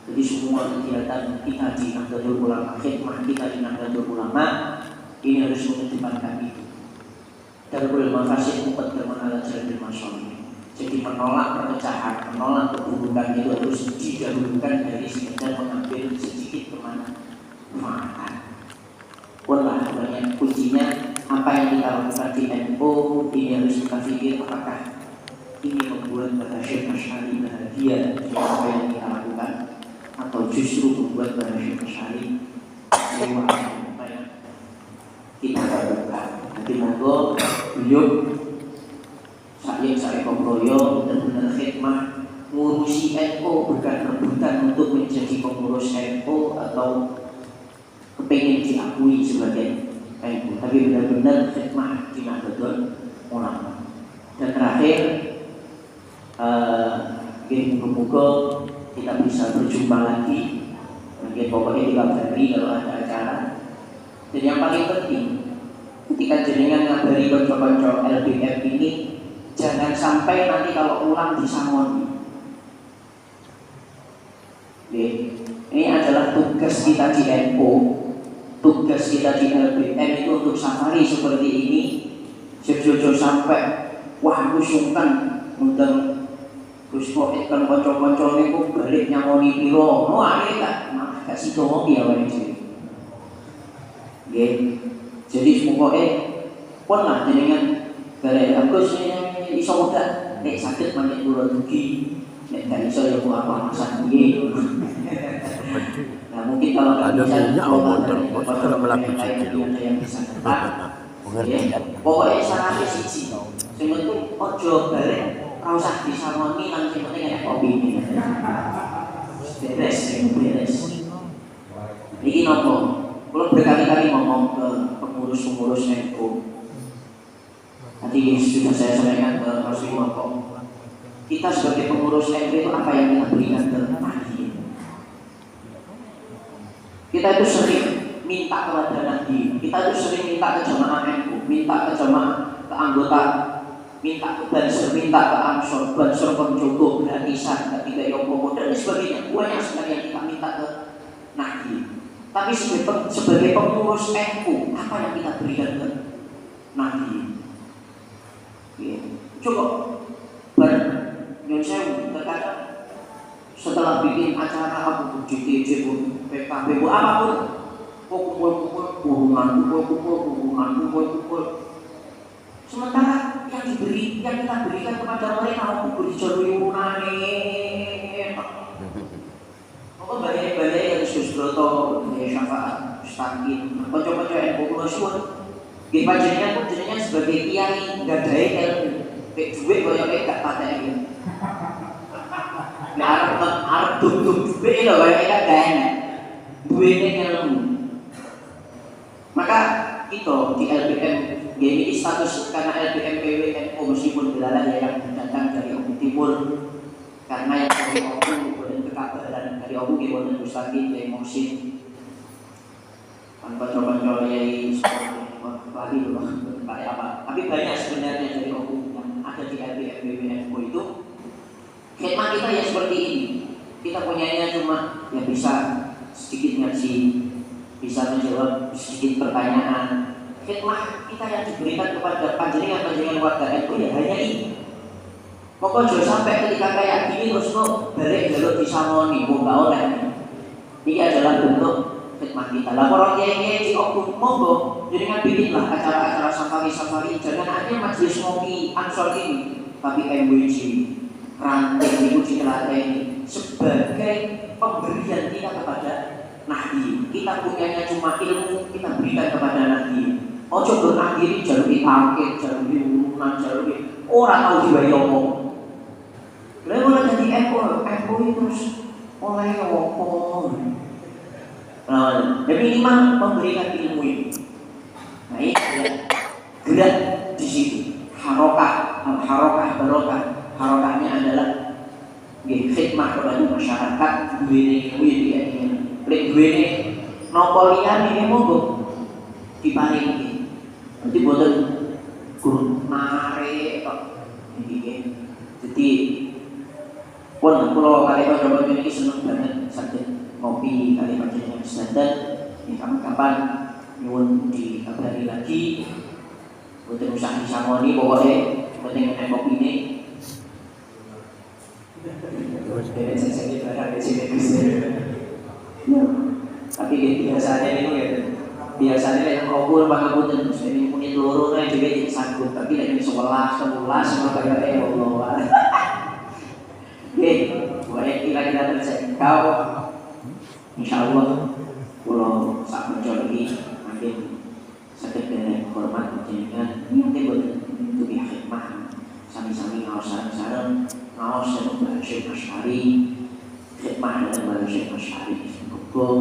Jadi semua kegiatan kita di Nahdlatul Ulama, khidmah kita di Nahdlatul Ulama ini harus mengedepankan itu. Darul Mafasid Muqaddamun ala Jalbil Masalih. Jadi menolak perpecahan, menolak keburukan itu harus didahulukan dari sekedar mengambil sedikit kemanfaatan. Pola banyak kuncinya apa yang kita lakukan di NU ini harus kita pikir apakah ini membuat Syekh Asy'ari bahagia dengan apa yang kita lakukan atau justru membuat Syekh Asy'ari kecewa apa yang kita lakukan. Nanti monggo beliau saya komproyo benar-benar khidmah ngurusi NU bukan rebutan untuk menjadi pengurus NU atau kepengen diakui sebagai NU, tapi benar-benar khidmah di Nahdlatul Ulama. Dan terakhir, moga-moga kita bisa berjumpa lagi. Mungkin pokoknya dikabari kalau ada acara. Dan yang paling penting, ketika jenengan ngabari konco-konco LBM ini, jangan sampai nanti kalau pulang disamoni. Ini adalah tugas kita di NU. Tugas kita di LBM itu untuk safari seperti ini. Jojo sampai wah aku sungkan undang Gus Poet kan konco-konco niku balik nyamoni piro. Oh akhirnya malah kasih domo ya wae iki. Nggih. Jadi pokoke pun lah jenengan bare Agus iso mudah nek saged manut kula dugi nek gak iso ya apa masak piye. Nah mungkin kalau ada minyak motor, kalau melaku yang bisa pokoknya syaratnya siji sing penting ojo balik ora usah disamoni lan sing penting enak kopi ini beres iki nopo kula berkali-kali ngomong ke pengurus-pengurus NU tadi sudah saya sampaikan ke Mas Wiko kita sebagai pengurus NU itu apa yang kita berikan ke Nahdlatul. Kita itu sering minta kepada Nahdlatul, kita itu sering minta ke jamaah NU, minta ke jamaah, ke anggota, minta ke Bansur, minta ke Ansor, Bansur Konjogo, gratisan, ketika Yokomo dan sebagainya. Banyak sekali yang kita minta ke Nahdlatul. Tapi sebagai pengurus NU, apa yang kita berikan ke Nahdlatul? Coba Indonesia terkadang setelah bikin acara apa JTJ PKB apapun kumpul-kumpul sementara yang kita berikan kepada mereka aku berjari unane. Apa banyak-banyak yang Susbroto, syafaat, Ustakin, kocok-kocok yang populer suwun. Nggih panjenengan pun jenengan sebagai kiai nggadahi ilmu. Kayak duit koyo gak pateni. Nek arep duk duit lho koyo gak enak. Duwene ilmu. Maka kita di LBM ini status karena LBM PWNU meskipun belalah yang datang dari Oku Timur karena yang dari Oku dan kekabaran dari Oku Timur Ustadi dari Moksin tanpa yai lagi apa tapi banyak sebenarnya dari Oku yang ada di LBM PWNU itu khidmat kita ya seperti ini kita punyanya cuma yang bisa sedikit ngaji bisa menjawab sedikit pertanyaan khidmah kita yang diberikan kepada panjenengan warga NU ya hanya ini. Pokoknya sampai ketika kayak gini terus kok balik jalur disamoni, mau nggak oleh. Ini adalah bentuk khidmah kita. Lah orang kiai di Oku monggo, jenengan bikinlah acara-acara safari, jangan hanya majelis ngopi ansor ini, tapi MWC ranting itu ditelaten sebagai pemberian kita kepada Nahdi. Kita punyanya cuma ilmu, kita berikan kepada Nahdi. Ojo berakhiri jaluri tangkit, jaluri urunan, jaluri orang tahu diwai omong. Lalu mulai jadi FO terus oleh omong. Nah, jadi minimal memberikan ilmu ini. Nah ini gerak di situ. Harokah barokah. Harokahnya adalah khidmah kepada masyarakat. Duit ini, duit nopo lian ini monggo diparingi. Nanti boten guru narik kok iki. Jadi pun kula kali kanca-kanca iki seneng banget saged ngopi kali panjenengan sedanten ya kapan-kapan nyuwun dikabari lagi. Boten usah disamoni pokoke penting nek kopi ini. Tapi biasanya itu ya biasanya yang ngobrol pangapunten ini punya loro kan juga jadi sanggup tapi lagi 11 sama kayak Allah. Oke, boleh kira-kira terjangkau. Insyaallah kalau sak mencol lagi makin sakit dan hormat jenengan nanti buat untuk khidmah sami-sami ngaos sareng ngaos dan Syekh Asy'ari khidmah dan Syekh Asy'ari kumpul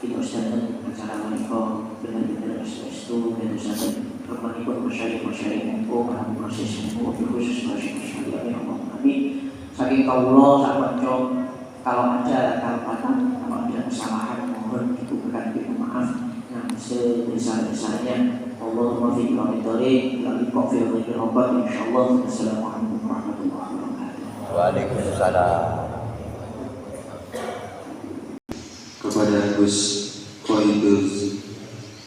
kita sedang acara mereka benar-benar restu dan usaha permanipun masyarakat NU para proses NU khusus masyarakat yang mengalami saking kaulo sahabat jom kalau ada kelupaan kalau ada kesalahan mohon diberikan maaf yang sebesar-besarnya Allahumma fi qawli lagi kafir lagi robat insyaallah. Assalamualaikum warahmatullahi wabarakatuh. Waalaikumsalam. Kepada Gus Khoidul